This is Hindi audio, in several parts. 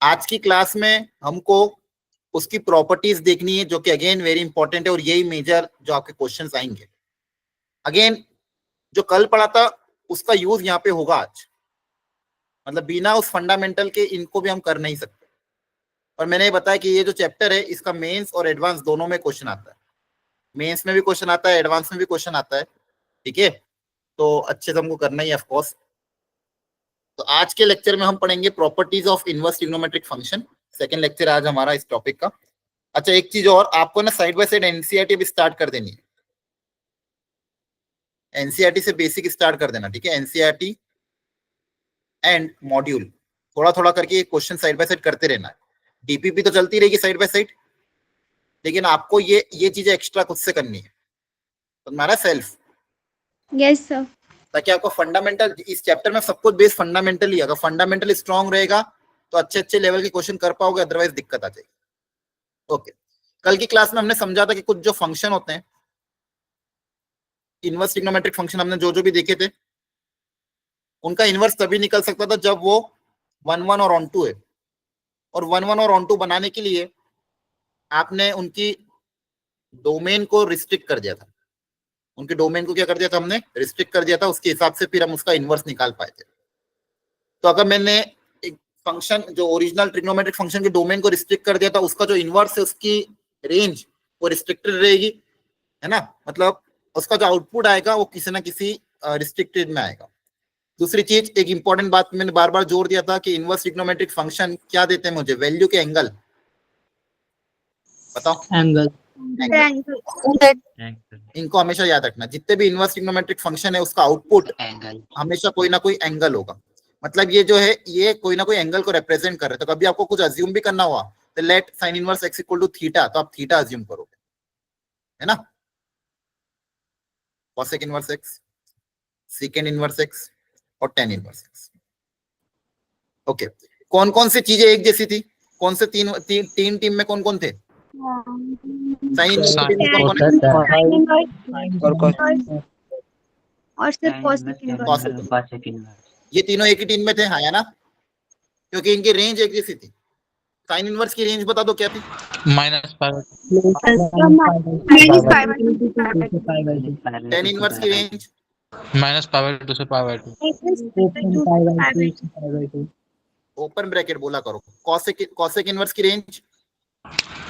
आज की क्लास में हमको उसकी प्रॉपर्टीज देखनी है, जो कि अगेन वेरी इंपॉर्टेंट है, और यही मेजर जो आपके क्वेश्चंस आएंगे। अगेन जो कल पढ़ा था उसका यूज यहाँ पे होगा आज, मतलब बिना उस फंडामेंटल के इनको भी हम कर नहीं सकते। और मैंने ये बताया कि ये जो चैप्टर है इसका मेंस और एडवांस दोनों में क्वेश्चन आता है, मेंस में भी क्वेश्चन आता है, एडवांस में भी क्वेश्चन आता है। ठीक है, तो अच्छे से हमको करना ही ऑफ कोर्स। तो आज के लेक्चर में हम पढ़ेंगे properties of inverse trigonometric function. Second lecture आज हमारा इस टॉपिक का। अच्छा, एक चीज और, आपको ना साइड बाय साइड एनसीईआरटी भी स्टार्ट कर देनी है। एनसीईआरटी से बेसिक स्टार्ट कर देना, ठीक है। एनसीईआरटी एंड मॉड्यूल थोड़ा थोड़ा करके क्वेश्चन साइड बाय साइड करते रहना है। डीपीपी तो चलती रहेगी साइड बाय साइड, लेकिन आपको ये चीजें एक्स्ट्रा खुद से करनी है, तो तुम्हारा सेल्फ। Yes sir. ताकि आपको फंडामेंटल, इस चैप्टर में सब कुछ बेस फंडामेंटल ही, अगर फंडामेंटल स्ट्रांग रहेगा तो अच्छे अच्छे लेवल के क्वेश्चन कर पाओगे, अदरवाइज दिक्कत आ जाएगी। ओके, कल की क्लास में हमने समझा था कि कुछ जो फंक्शन होते हैं इनवर्स ट्रिग्नोमेट्रिक फंक्शन, हमने जो जो भी देखे थे उनका इनवर्स तभी निकल सकता था जब वो 1 1 और ऑन टू है। और 1 1 और ऑन टू बनाने के लिए आपने उनकी डोमेन को रिस्ट्रिक्ट कर दिया था। उनके डोमेन को क्या कर दिया था हमने, रिस्ट्रिक्ट कर दिया था। उसके हिसाब से फिर हम उसका इनवर्स निकाल पाए थे। तो अगर मैंने एक फंक्शन जो ओरिजिनल ट्रिग्नोमेट्रिक फंक्शन के डोमेन को रिस्ट्रिक्ट कर दिया था, उसका जो इनवर्स है उसकी रेंज वो रिस्ट्रिक्टेड रहेगी, है ना। मतलब उसका जो आउटपुट आएगा वो किसी ना किसी रिस्ट्रिक्टेड में आएगा। दूसरी चीज, एक इंपॉर्टेंट बात मैंने बार बार जोर दिया था कि इनवर्स ट्रिग्नोमेट्रिक फंक्शन क्या देते हैं मुझे, वैल्यू के एंगल। बताओ, एंगल। इनको हमेशा याद रखना। जितने भी इनवर्स ट्रिग्नोमेट्रिक फंक्शन है उसका आउटपुट हमेशा कोई ना कोई एंगल होगा। मतलब ये जो है ये कोई ना कोई एंगल को रिप्रेजेंट कर रहे हैं। तो कभी आपको कुछ अज्यूम भी करना हुआ तो let sine inverse x equal to theta, तो आप थीटा अज्यूम करोगे, है ना। Cosec inverse x, second inverse x और टेन इनवर्स एक्स। ओके, कौन कौन सी चीजें एक जैसी थी, कौन से तीन टीम में कौन कौन थे? साइन इनवर्स की टीम में कौन कौन है? और सिर्फ कॉसेक इनवर्स। ये तीनों एक ही टीम में थे, हाँ या ना, क्योंकि इनकी रेंज एक जैसी थी। साइन इनवर्स की रेंज बता दो क्या थी? टेन इनवर्स की रेंज -π/2 से π/2। ओपन ब्रैकेट बोला करो। कॉसेक इनवर्स की रेंज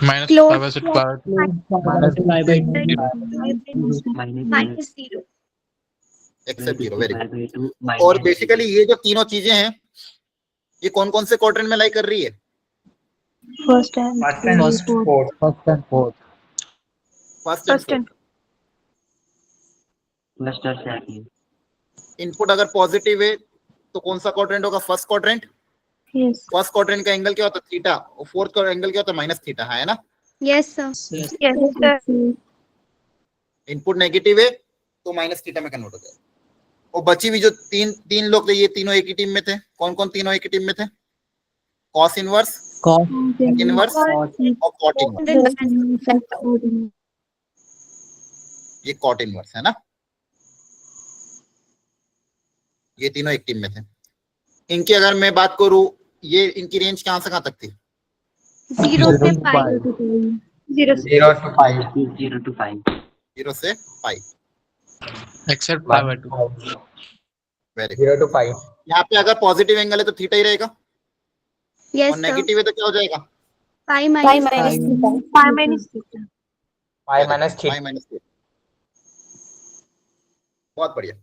-π/2 से π/2। Except 0, very good. और बेसिकली ये जो तीनों चीजें हैं ये कौन कौन से क्वाड्रेंट में लाई कर रही है? First and fourth. इनपुट अगर पॉजिटिव है तो कौन सा क्वाड्रेंट होगा? First quadrant. फर्स्ट क्वाड्रेंट का एंगल क्या होता है? थीटा। और फोर्थ का एंगल क्या होता है? माइनस थीटा, है ना। Yes sir. इनपुट नेगेटिव है तो माइनस थीटा में कन्वर्ट हो जाएगा। और बची हुई जो तीन लोग थे ये तीनों एक ही टीम में थे। कौन कौन तीनों एक ही टीम में थे? कॉस इनवर्स, इनवर्स और कॉट इनवर्स। ये कॉट इनवर्स है ना, ये तीनों एक टीम में थे। इनकी अगर मैं बात करूं, ये इनकी रेंज कहां से कहां तक थी? 0 से पाई। 0 से pi. Except π/2। Very good. 0 to π। यहाँ पे अगर पॉजिटिव एंगल है तो थीटा ही रहेगा, यस और नेगेटिव है तो क्या हो जाएगा? पाई माइनस थीटा। पाई माइनस थीटा। पाई माइनस थीटा। बहुत बढ़िया।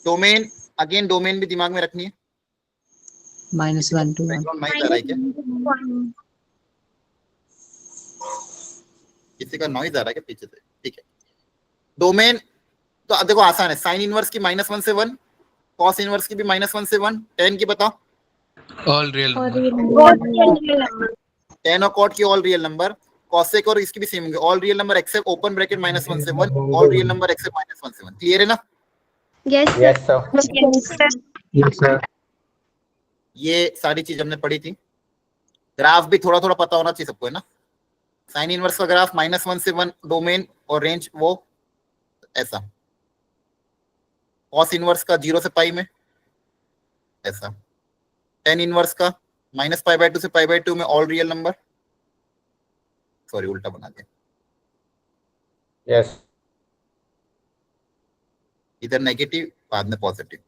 डोमेन, अगेन डोमेन भी दिमाग में रखनी है। -1 to 1। बैकग्राउंड नॉइज आ रहा है क्या? किसी का नॉइज आ रहा है क्या पीछे से? ठीक है। डोमेन तो देखो आसान है। साइन इनवर्स की -1 से 1, कॉस इनवर्स की भी -1 से 1, टेन की बताओ। All real number. टेन और कॉट की ऑल रियल नंबर। कॉसेक और इसकी भी सेम होंगे, all real number except open bracket -1 से 1, ऑल रियल नंबर एक्सेप्ट -1 से 1। क्लियर है ना? Yes sir. Yes sir. ये सारी चीज हमने पढ़ी थी। ग्राफ भी थोड़ा थोड़ा पता होना चाहिए सबको, है ना। साइन इनवर्स का ग्राफ -1 से 1 डोमेन और रेंज वो ऐसा। कॉस इनवर्स का 0 से पाई में ऐसा। टेन इनवर्स का माइनस पाई बाय 2 से पाई बाय 2 में ऑल रियल नंबर, सॉरी उल्टा बना दिया, यस इधर नेगेटिव बाद में पॉजिटिव,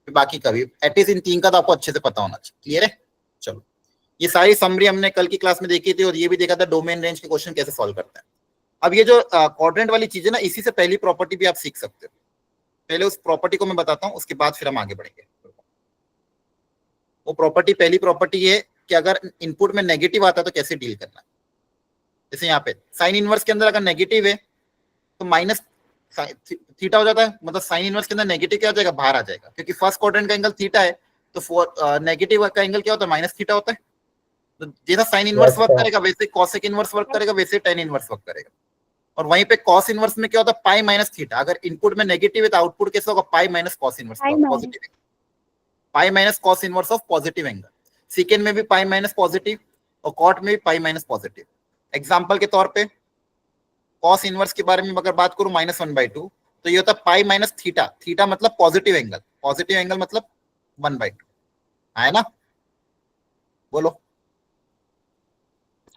बाकी कभी एटलीस्ट इन तीन का तो आपको अच्छे से पता होना चाहिए। क्लियर है? चलो, ये सारी समरी हमने कल की क्लास में देखी थी और ये भी देखा था डोमेन रेंज के क्वेश्चन कैसे सॉल्व करते हैं। अब ये जो क्वाड्रेंट वाली चीज है ना, इसी से पहली प्रॉपर्टी भी आप सीख सकते हो। पहले उस प्रॉपर्टी को मैं बताता हूँ, उसके बाद फिर हम आगे बढ़ेंगे। वो प्रॉपर्टी, पहली प्रॉपर्टी ये कि अगर इनपुट में नेगेटिव आता है तो कैसे डील करना है। जैसे यहाँ पे साइन इनवर्स के अंदर अगर नेगेटिव है तो माइनस थीटा हो जाता है, मतलब साइन इनवर्स के अंदर नेगेटिव क्या हो जाएगा, बाहर आ जाएगा, क्योंकि फर्स्ट क्वाड्रेंट का एंगल थीटा है, तो नेगेटिव का एंगल क्या होता है, माइनस थीटा होता है। तो जैसा साइन इनवर्स वर्क करेगा वैसे कॉसेक इनवर्स वर्क करेगा, वैसे टेन इनवर्स वर्क करेगा। और वहीं पे कॉस इनवर्स में क्या होता है, पाई माइनस थीटा। अगर इनपुट में नेगेटिव है तो आउटपुट कैसा होगा, पाई minus cos inverse positive, pi minus cos inverse of positive angle. Second में भी पाई माइनस पॉजिटिव और कॉट में भी पाई माइनस पॉजिटिव। एग्जाम्पल के तौर पे कॉस इनवर्स के बारे में अगर बात करूं -1/2, तो ये होता है पाई माइनस थीटा, थीटा मतलब पॉजिटिव एंगल, पॉजिटिव एंगल मतलब 1/2, है ना? बोलो,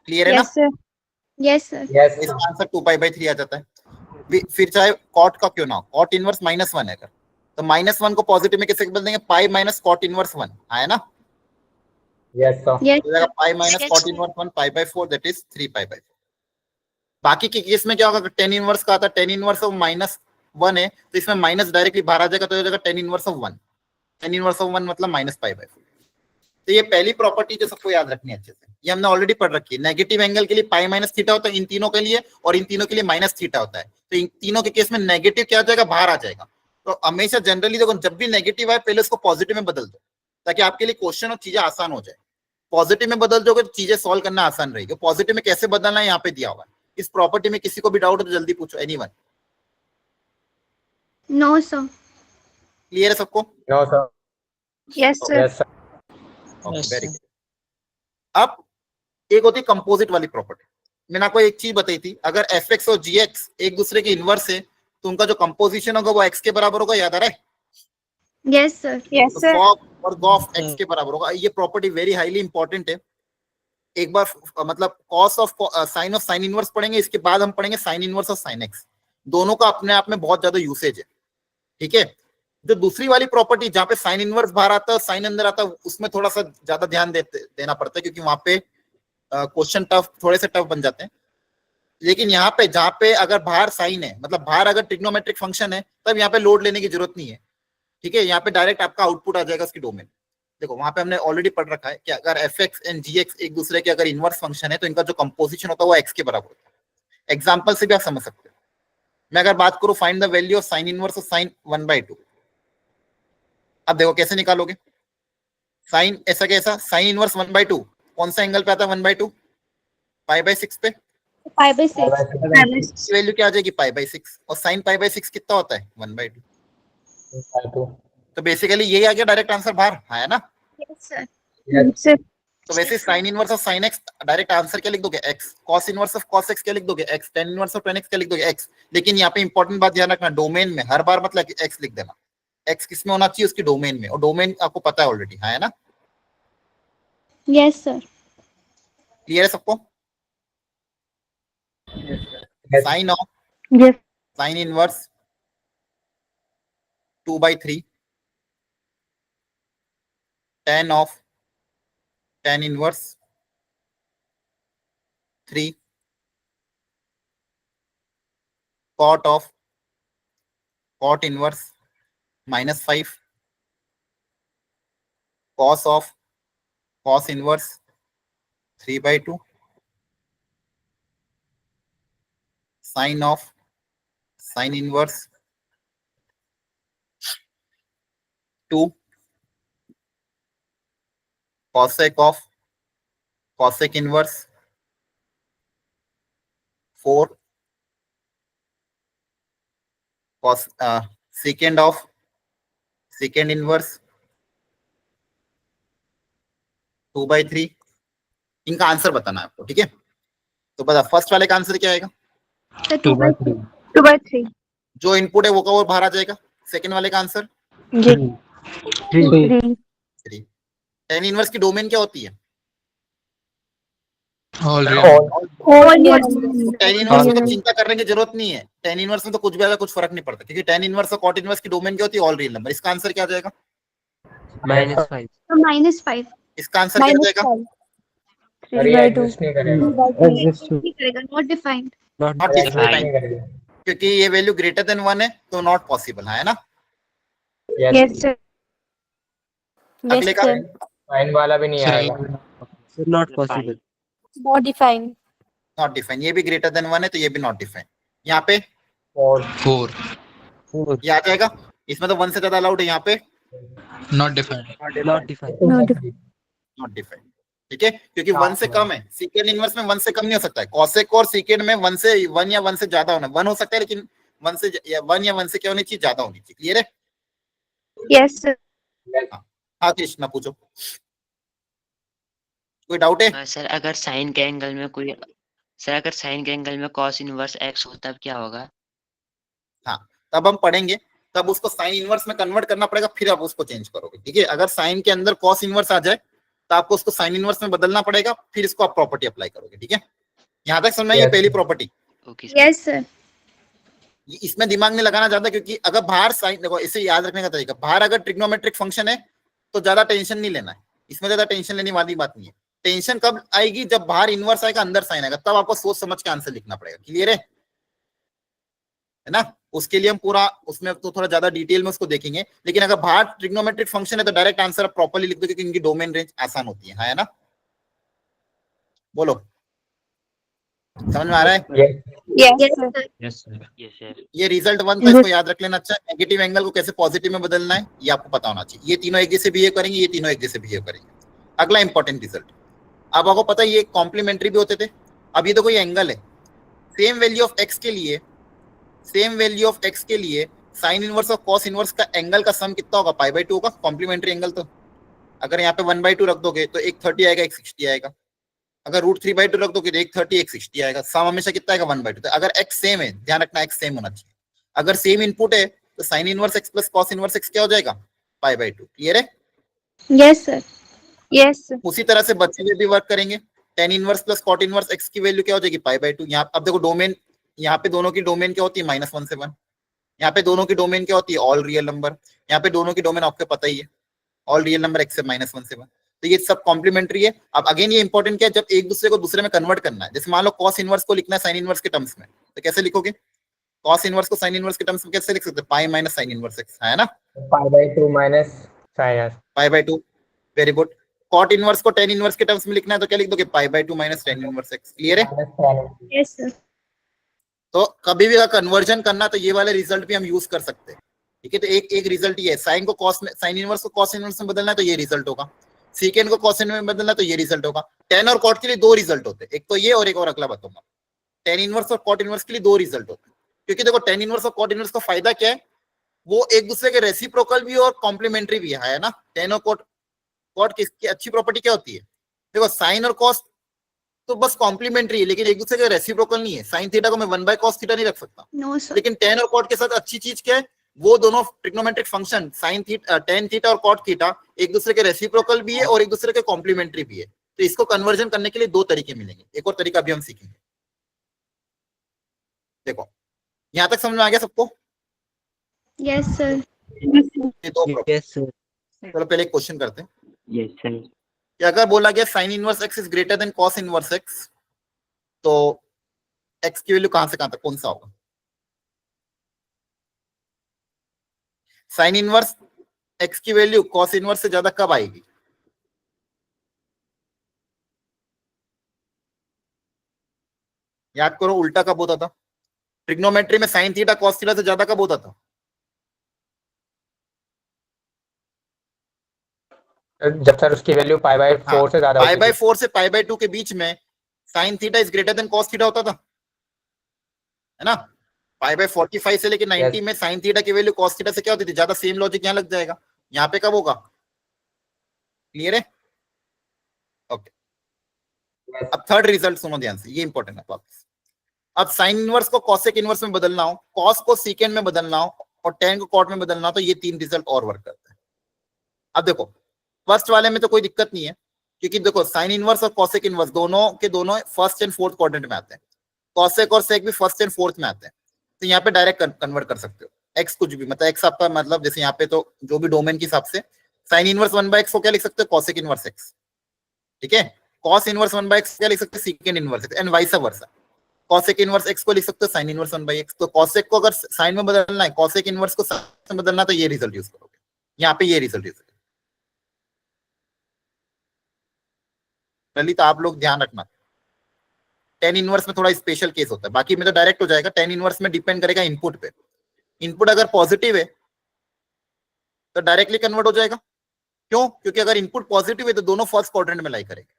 क्लियर है ना? Yes sir. इसका आंसर 2π/3 आ जाता है। फिर चाहे कॉट का क्यों ना हो, कॉट इनवर्स -1 है अगर, तो -1 को पॉजिटिव में कैसे बदल देंगे, पाई माइनस कॉट इनवर्स 1, है ना? Yes sir pi minus cot inverse 1 π/4, that is 3π/4। बाकी के केस में क्या होगा, टेन इनवर्स का आता है, टेन इनवर्स ऑफ -1 है तो इसमें माइनस डायरेक्टली बाहर आ जाएगा, तो हो जाएगा tan inverse of 1, tan inverse of 1 मतलब -π/4। तो ये पहली प्रॉपर्टी जो सबको याद रखनी है अच्छे से, ये हमने ऑलरेडी पढ़ रखी है। नेगेटिव एंगल के लिए पाई माइनस थीटा होता है इन तीनों के लिए, और इन तीनों के लिए माइनस थीटा होता है। तो इन तीनों के केस में नेगेटिव क्या हो जाएगा, बाहर आ जाएगा। तो हमेशा जनरली देखो, जब भी नेगेटिव आए पहले उसको पॉजिटिव में बदल दो, ताकि आपके लिए क्वेश्चन और चीजें आसान हो जाए। पॉजिटिव में बदल दोगे तो चीजें सॉल्व करना आसान रहेगी। पॉजिटिव में कैसे बदलना है यहाँ पे दिया हुआ है। इस प्रॉपर्टी में किसी को भी डाउट हो तो जल्दी पूछो, एनीवन। No sir. क्लियर है सबको? No sir yes sir. Yes sir very good. अब एक होती है कंपोजिट वाली प्रॉपर्टी। मैंने आपको एक चीज बताई थी, अगर fx और gx एक दूसरे के इनवर्स है तो उनका जो कंपोजिशन होगा वो x के बराबर होगा, याद आ रहा है? Yes sir. यस तो fog और gauf x के बराबर होगा। ये प्रॉपर्टी वेरी हाईली इंपॉर्टेंट है। एक बार मतलब cos of sine of sine inverse पढ़ेंगे, इसके बाद हम पढ़ेंगे sine inverse of sine x। दोनों का अपने आप में बहुत ज्यादा यूसेज है, ठीक है? जो दूसरी वाली प्रॉपर्टी जहाँ पे साइन इनवर्स बाहर आता है साइन अंदर आता है, उसमें थोड़ा सा ज्यादा ध्यान देना पड़ता है, क्योंकि वहां पे क्वेश्चन टफ, थोड़े से टफ बन जाते हैं। लेकिन यहाँ पे जहाँ पे अगर बाहर साइन है, मतलब बाहर अगर ट्रिग्नोमेट्रिक फंक्शन है, तब यहाँ पे लोड लेने की जरूरत नहीं है, ठीक है? यहाँ पे डायरेक्ट आपका आउटपुट आ जाएगा उसकी डोमेन। देखो वहां पे हमने ऑलरेडी पढ़ रखा है कि अगर fx एंड gx एक दूसरे के अगर इनवर्स फंक्शन है तो इनका जो कंपोजिशन होता है वो x के बराबर होता है। एग्जाम्पल से भी आप समझ सकते हो। मैं अगर बात करूं find the value of sine inverse of sine 1/2, अब देखो कैसे निकालोगे। साइन ऐसा कैसा, साइन इनवर्स 1/2 कौन सा एंगल पे आता है 1/2? π/6 पे। π/6 वैल्यू क्या आ जाएगी, π/6, और साइन π/6 कितना होता है 1/2। तो बेसिकली यही आ गया डायरेक्ट आंसर बाहर, है ना? Yes sir. तो वैसे sine inverse of sine x direct answer क्या लिख दोगे, x। Cos inverse of cos x क्या लिख दोगे, x। Tan inverse of ten x क्या लिख दोगे, x। लेकिन यहाँ पे इंपॉर्टेंट बात ध्यान रखना, डोमेन में हर बार मतलब x लिख देना। x किसमें होना चाहिए, उसकी डोमेन में, और डोमेन आपको पता है ऑलरेडी, है ना? Yes sir. क्लियर है सबको? Sine of yes. Sine inverse 2/3 tan of tan inverse 3 cot of cot inverse -5 cos of cos inverse 3/2 sin of sin inverse 2 cosec of cosec inverse 4 cos secant of secant inverse 2/3। इनका आंसर बताना है आपको, ठीक है? तो बता फर्स्ट वाले का आंसर क्या आएगा, 2/3 जो इनपुट है वो का वो बाहर आ जाएगा। सेकंड वाले का आंसर 3 3। टेन इनवर्स की डोमेन क्या होती है? All real All numbers. Tan inverse में तो चिंता करने की जरूरत नहीं है, टेन इनवर्स में तो कुछ भी आएगा कुछ फर्क नहीं पड़ता, क्योंकि टेन इनवर्स और कॉट इनवर्स की डोमेन क्या होती है? All real number. इसका आंसर क्या आ जाएगा? -5. -5. इसका आंसर क्या आ जाएगा? अरे एग्जिस्ट नहीं करेगा, Not defined. Not not exist defined, नहीं करेगा। क्योंकि ये वैल्यू ग्रेटर देन 1 है तो नॉट पॉसिबल है ना। Yes sir. अगले का फाइन वाला भी नहीं Sir, आएगा। Sir, not possible. Not defined. Not defined, ये भी ग्रेटर देन 1 है तो ये भी नॉट डिफाइंड। यहाँ पे 4 4. 4. ये आ जाएगा, इसमें तो 1 से ज्यादा अलाउड है, यहाँ पे Not defined. Not defined. Not defined. ठीक है, क्योंकि 1 से कम है, सीकेंड इनवर्स में 1 से कम नहीं हो सकता है, कॉसेक और सीकेंड में 1 से 1 या 1 से ज्यादा होना, 1 हो सकता है लेकिन 1 से या 1 से क्या होनी चाहिए? ज्यादा होनी चाहिए। क्लियर है? Yes, sir. हाँ कृष्णा पूछो, कोई डाउट है? सर अगर साइन के एंगल में कोई सर अगर साइन के एंगल में कॉस इनवर्स एक्स हो तब क्या होगा? हाँ, तब हम पढ़ेंगे, तब उसको साइन इनवर्स में कन्वर्ट करना पड़ेगा, फिर आप उसको चेंज करोगे। ठीक है, अगर साइन के अंदर कॉस इनवर्स आ जाए तो आपको उसको साइन इनवर्स में बदलना पड़ेगा, फिर इसको आप प्रॉपर्टी अप्लाई करोगे। ठीक है, यहाँ तक समझना, ये Yes. पहली प्रॉपर्टी। Okay Yes, sir. इसमें दिमाग नहीं लगाना ज्यादा, क्योंकि अगर बाहर साइन, देखो इसे याद रखने का तरीका, बाहर अगर ट्रिग्नोमेट्रिक फंक्शन है तो ज्यादा टेंशन नहीं लेना है, इसमें ज्यादा टेंशन लेने वाली बात नहीं है। टेंशन कब आएगी? जब बाहर इनवर्स आएगा अंदर साइन आएगा, तब आपको सोच समझ के आंसर लिखना पड़ेगा। क्लियर है ना? उसके लिए हम पूरा उसमें तो थोड़ा ज्यादा डिटेल में उसको देखेंगे, लेकिन अगर बाहर ट्रिग्नोमेट्रिक फंक्शन है तो डायरेक्ट आंसर आप प्रॉपर्ली लिख दो, क्योंकि इनकी डोमेन रेंज आसान होती है ना? बोलो, समझ में आ रहा है? Yes Yes, sir. Yes, sir. Yes sir ये रिजल्ट 1 था, इसको याद रख लेना। अच्छा, नेगेटिव एंगल को कैसे पॉजिटिव में बदलना है ये आपको पता होना चाहिए। ये तीनों एक जैसे बिहेव करेंगे, ये तीनों एक जैसे बिहेव करेंगे। अगला इंपॉर्टेंट रिजल्ट, अब आपको पता है ये कॉम्प्लीमेंट्री भी होते थे। अब ये तो कोई एंगल है, सेम वैल्यू ऑफ एक्स के लिए, सेम वैल्यू ऑफ एक्स के लिए साइन इनवर्स और कॉस इनवर्स का एंगल का सम कितना होगा? π/2 होगा, कॉम्प्लीमेंट्री एंगल। तो अगर यहाँ पे 1/2 रख दोगे तो एक 30 आएगा, एक 60 आएगा। अगर √3/2 रख दोगे तो एक 30 एक 60 आएगा। सम हमेशा कितना आएगा? 1/2। तो अगर x सेम है, ध्यान रखना x सेम होना चाहिए। अगर सेम इनपुट है तो sine inverse x plus cos inverse x क्या हो जाएगा? π/2। क्लियर है? Yes, sir. Yes, sir. उसी तरह से बच्चे में भी वर्क करेंगे। Tan inverse plus cot inverse x की वैल्यू क्या हो जाएगी? π/2। यहाँ अब देखो डोमेन, यहाँ पे दोनों की डोमेन क्या होती है? -1 से 1। यहाँ पे दोनों की डोमेन क्या होती है? All real number. यहाँ पे दोनों की डोमेन आपको पता ही है, ऑल रियल नंबर x से -1 से 1। तो ये सब कॉम्प्लीमेंट्री है। अब अगेन ये इंपॉर्टेंट क्या है, जब एक दूसरे को दूसरे में कन्वर्ट करना है, जैसे मान लो कॉस इनवर्स को लिखना है साइन इनवर्स के टर्म्स में, तो कैसे लिखोगे? कॉस इनवर्स को साइन इनवर्स के टर्म्स में कैसे लिख सकते हैं? Pi minus sine inverse X, है ना? π/2 minus sine. π/2, very good. Cot inverse को टेन इनवर्स के टर्म्स में लिखना है तो क्या लिख दोगे? π/2 minus tan inverse X. Clear है? Yes, sir. तो कभी भी अगर कन्वर्जन करना तो ये वाले रिजल्ट भी हम यूज कर सकते हैं। ठीक है, तो एक रिजल्ट ये है, साइन को कॉस में, साइन इनवर्स को कॉस इनवर्स में बदलना है तो ये रिजल्ट होगा, सीकेंड को कॉस इनवर्स में बदलना तो ये रिजल्ट होगा। टेन और कॉट के लिए दो रिजल्ट होते हैं, एक तो ये और एक और अगला बताऊंगा। टेन इनवर्स और कॉट इनवर्स के लिए दो रिजल्ट होते हैं, क्योंकि देखो टेन इनवर्स और कॉट इनवर्स का फायदा क्या है? वो एक दूसरे के रेसिप्रोकल भी और कॉम्प्लीमेंट्री भी है ना? टेन और कॉट की अच्छी प्रॉपर्टी क्या होती है? देखो साइन और कॉस तो बस कॉम्प्लीमेंट्री है, लेकिन एक दूसरे के रेसिप्रोकल नहीं है। साइन थीटा को मैं 1/cos थीटा नहीं रख सकता, No, sir. लेकिन टेन और कॉट के साथ अच्छी चीज क्या है? वो दोनों trigonometric function sine theta, tan theta और कॉट थीटा एक दूसरे के रेसिप्रोकल भी है और एक दूसरे के कॉम्प्लीमेंट्री भी है। तो इसको कन्वर्जन करने के लिए दो तरीके मिलेंगे, एक और तरीका भी हम सीखेंगे। देखो यहां तक समझ में आ गया सबको? Yes, sir. ये दो प्रॉब्लम। Yes, sir. चलो पहले एक क्वेश्चन करते हैं यस सर कि अगर बोला गया sign inverse x is greater than cos inverse x, तो एक्स की वैल्यू कहां से कहां तक कौन सा होगा? साइन इनवर्स एक्स की वैल्यू कॉस इनवर्स से ज्यादा कब आएगी? याद करो, उल्टा कब होता था? ट्रिग्नोमेट्री में साइन थीटा कॉस थीटा से ज्यादा कब होता था? जब सर उसकी वैल्यू π/4 से ज्यादा होती थी। π/4 से π/2 के बीच में sine theta is greater than cos theta होता था, है ना? π/45 से लेके 90 में साइन थीटा की वैल्यू कॉस थीटा से क्या होती थी? ज्यादा। सेम लॉजिक यहाँ लग जाएगा, यहाँ पे कब होगा? क्लियर है? ओके। अब थर्ड रिजल्ट सुनो ध्यान से, ये इंपॉर्टेंट है वापस। अब साइन इनवर्स को कॉसेक इनवर्स में बदलना हो, कॉस को सीकेंड में बदलना हो और टेन को कॉट में बदलना हो, तो ये तीन रिजल्ट और वर्क करते हैं। अब देखो फर्स्ट वाले में तो कोई दिक्कत नहीं है, क्योंकि देखो साइन इनवर्स और कॉसेक इनवर्स दोनों के दोनों फर्स्ट एंड फोर्थ क्वाड्रेंट में आते हैं, कॉसेक और सेक भी फर्स्ट एंड फोर्थ में आते हैं, तो यहाँ पे डायरेक्ट कन्वर्ट कर सकते हो। एक्स कुछ भी, मतलब एक्स आपका मतलब जैसे यहाँ पे तो जो भी डोमेन के हिसाब से साइन इनवर्स 1/x को क्या लिख सकते हो, कॉसेक इनवर्स एक्स, ठीक है। कॉस इनवर्स 1/x क्या लिख सकते हो, सीकेंड inverse x, and vice versa. Cosec inverse x को लिख सकते हो साइन इनवर्स 1/x। तो कॉसेक को अगर साइन में बदलना है, कॉसेक इनवर्स को साइन में बदलना, तो ये रिजल्ट यूज करोगे, यहाँ पे ये रिजल्ट यूज करोगे। तो आप लोग ध्यान रखना, टेन इनवर्स में थोड़ा स्पेशल केस होता है, बाकी में तो डायरेक्ट हो जाएगा। टेन इनवर्स में डिपेंड करेगा इनपुट पे, इनपुट अगर पॉजिटिव है तो डायरेक्टली कन्वर्ट हो जाएगा। क्यों? क्योंकि अगर इनपुट पॉजिटिव है तो दोनों फर्स्ट क्वाड्रेंट में लाई करेगा।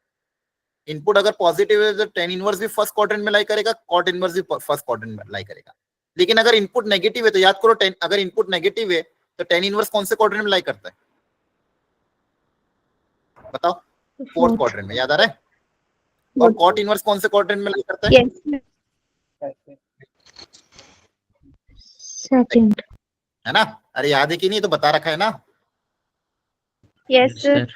इनपुट अगर पॉजिटिव है तो टेन इनवर्स भी फर्स्ट क्वाड्रेंट में लाई करेगा, कॉट इनवर्स भी फर्स्ट क्वाड्रेंट में लाई करेगा। लेकिन अगर इनपुट नेगेटिव है तो याद करो, अगर इनपुट नेगेटिव है तो टेन इनवर्स कौन से क्वाड्रेंट में लाई करता है, बताओ? फोर्थ क्वाड्रेंट में, याद आ रहा है? और कॉट इनवर्स कौन से क्वाड्रेंट में लाई करता है? Yes, second. है ना? अरे याद है कि नहीं, तो बता रखा है ना। Yes, sir.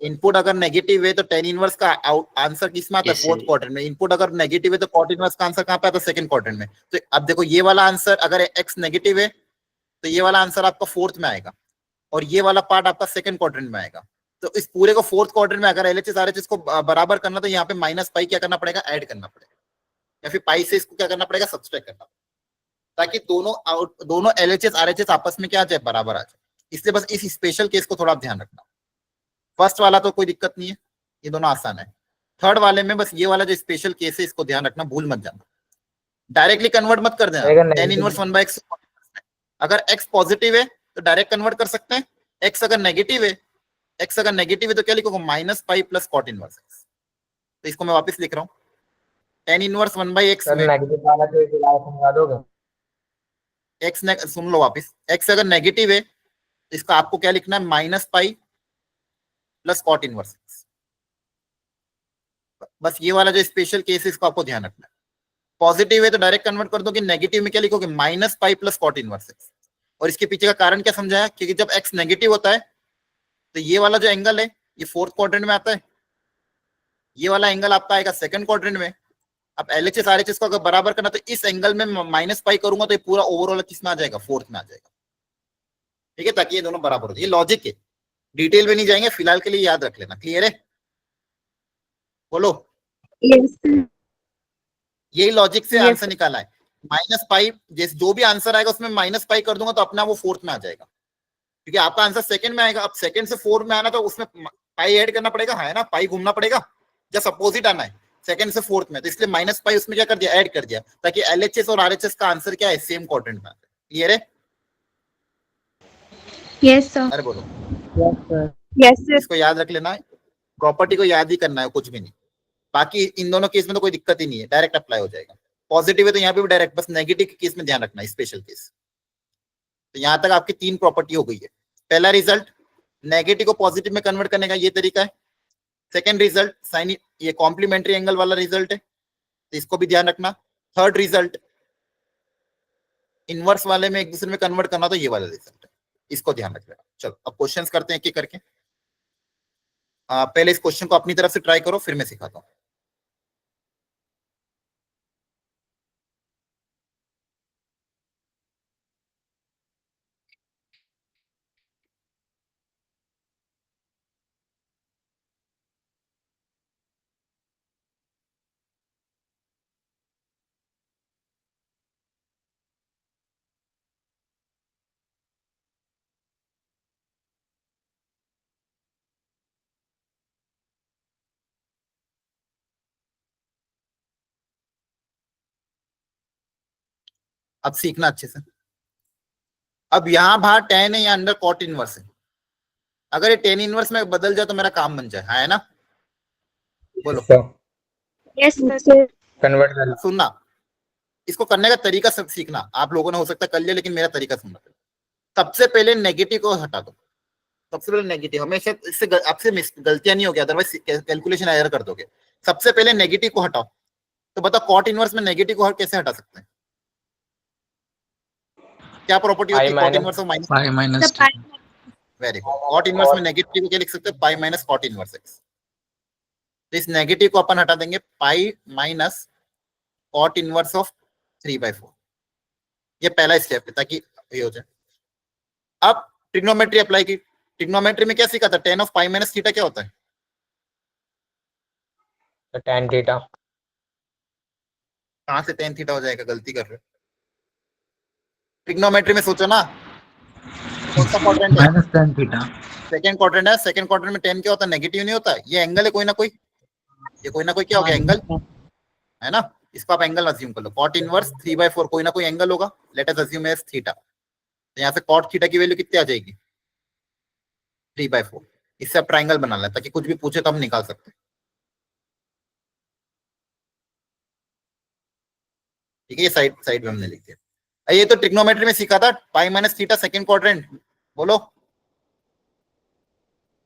इनपुट अगर नेगेटिव है तो टेन इनवर्स का आंसर किस में आता है, Yes, फोर्थ sir. क्वाड्रेंट में। इनपुट अगर नेगेटिव है तो कॉट इनवर्स का आंसर कहां पे आता है, सेकंड क्वाड्रेंट में। तो अब देखो ये वाला आंसर अगर एक्स नेगेटिव है तो ये वाला आंसर आपका फोर्थ में आएगा, और ये वाला पार्ट आपका सेकंड क्वाड्रेंट में आएगा। तो इस पूरे को फोर्थ क्वाड्रेंट में अगर एलएचएस आरएचएस को बराबर करना, तो यहाँ पे माइनस पाई क्या करना पड़ेगा, ऐड करना पड़ेगा, या फिर पाई से इसको क्या करना पड़ेगा, सब्सट्रैक्ट करना, ताकि दोनों एलएचएस आरएचएस आपस में क्या आ जाए, बराबर आ जाए। इसलिए बस इस स्पेशल केस को थोड़ा ध्यान रखना। फर्स्ट वाला तो कोई दिक्कत नहीं है, ये दोनों आसान है। थर्ड वाले में बस ये वाला जो स्पेशल केस है इसको ध्यान रखना, भूल मत जाना। डायरेक्टली कन्वर्ट मत कर देना, टेन इनवर्स 1/x। अगर x पॉजिटिव है तो डायरेक्ट कन्वर्ट कर सकते हैं, x अगर नेगेटिव है तो क्या लिखोगे, minus pi plus cot inverse x. तो इसको मैं वापस लिख रहा हूँ, टेन इनवर्स 1/x में नेगेटिव वाला तो दोबारा समझा दोगे? x सुन लो वापस, x अगर नेगेटिव है तो इसका आपको क्या लिखना है, minus pi plus cot inverse x. बस ये वाला जो स्पेशल केस है इसको आपको ध्यान रखना है। पॉजिटिव है तो डायरेक्ट कन्वर्ट कर दोगे, नेगेटिव में क्या लिखोगे, minus pi plus cot inverse x. और इसके पीछे का कारण क्या समझाया, क्योंकि जब x नेगेटिव होता है तो ये वाला जो एंगल है ये फोर्थ क्वाड्रेंट में आता है, ये वाला एंगल आपका आएगा सेकंड क्वाड्रेंट में। अब एलएचएस आरएचएस को अगर बराबर करना तो इस एंगल में माइनस पाई करूंगा तो ये पूरा ओवरऑल किस में आ जाएगा, फोर्थ में आ जाएगा, ठीक है, ताकि ये दोनों बराबर हो जाए। ये लॉजिक है, डिटेल में नहीं जाएंगे, फिलहाल के लिए याद रख लेना। क्लियर है? बोलो। Yes, sir. यही लॉजिक से Yes, आंसर निकाला है। माइनस पाई, जैसे जो भी आंसर आएगा उसमें माइनस पाई कर दूंगा तो अपना वो फोर्थ में आ जाएगा, क्योंकि आपका आंसर सेकंड में आएगा। अब सेकंड से फोर्थ में आना तो उसमें पाई ऐड करना पड़ेगा, है ना, पाई घूमना पड़ेगा, जस्ट अपोजिट आना है सेकंड से फोर्थ में, तो इसलिए माइनस पाई उसमें क्या कर दिया, ऐड कर दिया, ताकि एलएचएस और आरएचएस का आंसर क्या है, सेम क्वाड्रेंट में आता है। क्लियर है? Yes, sir. अरे बोलो। Yes, sir. Yes, sir. इसको याद रख लेना है, प्रॉपर्टी को याद ही करना है, कुछ भी नहीं। बाकी इन दोनों केस में तो कोई दिक्कत ही नहीं है, डायरेक्ट अप्लाई हो जाएगा। पॉजिटिव है तो यहाँ पे भी डायरेक्ट, बस नेगेटिव के केस में ध्यान रखना है, स्पेशल केस। तो यहाँ तक आपकी 3 प्रॉपर्टी हो गई है। पहला रिजल्ट नेगेटिव को पॉजिटिव में कन्वर्ट करने का ये तरीका है। सेकेंड रिजल्ट साइन, ये कॉम्प्लीमेंट्री एंगल वाला रिजल्ट है, तो इसको भी ध्यान रखना। थर्ड रिजल्ट इनवर्स वाले में एक दूसरे में कन्वर्ट करना, तो ये वाला रिजल्ट है, इसको ध्यान रख लेना। चलो अब क्वेश्चंस करते हैं एक एक करके। पहले इस क्वेश्चन को अपनी तरफ से ट्राई करो, फिर मैं सिखाता हूँ। अब सीखना अच्छे से। अब यहाँ बाहर टेन है या अंडर कॉट इनवर्स है, अगर ये टेन इनवर्स में बदल जाए तो मेरा काम बन जाए, है ना? बोलो। Yes, sir. कन्वर्ट कर सुनना, इसको करने का तरीका सब सीखना। आप लोगों ने हो सकता है कर लिया, लेकिन मेरा तरीका सुनना। सबसे पहले नेगेटिव को हटा दो, सबसे पहले नेगेटिव, हमेशा इससे आपसे गलतियां नहीं होगी, अदरवाइज कैलकुलेशन एरर कर दोगे। सबसे पहले नेगेटिव को हटाओ। तो बताओ कॉट इनवर्स में नेगेटिव को कैसे हटा सकते हैं? क्या प्रॉपर्टी होती है कॉट इनवर्स और minus? Pi minus The pi. Very good. Cot inverse में नेगेटिव को क्या लिख सकते हैं? Pi minus cot inverse x. तो इस नेगेटिव को अपन हटा देंगे, pi minus cot inverse of 3/4। ये पहला स्टेप है ताकि ये हो जाए। अब ट्रिग्नोमेट्री अप्लाई की। ट्रिग्नोमेट्री में क्या सीखा था? tan of pi minus theta क्या होता है? तो tan थीटा। कहां से tan थीटा हो जाएगा? गलती कर रहे हो। ट्रिग्नोमेट्री में सोचो ना, कौन सा क्वाड्रेंट है? Minus tan theta. Second quadrant है। सेकंड क्वाड्रेंट में tan क्या होता है? नेगेटिव नहीं होता। ये एंगल है कोई ना कोई, ये कोई ना कोई क्या हो गया? एंगल है ना। इसको आप एंगल अज्यूम कर लो। कॉट इनवर्स 3/4 कोई ना कोई एंगल होगा। Let us assume as theta. तो यहाँ से कॉट थीटा की वैल्यू कितनी आ जाएगी? 3/4। इससे आप ट्राइंगल बना लें ताकि कुछ भी पूछे तो हम निकाल सकते हैं। ठीक है, ये साइड साइड में हमने लिख दिया। ये तो ट्रिग्नोमेट्री में सीखा था, pi minus theta second quadrant. बोलो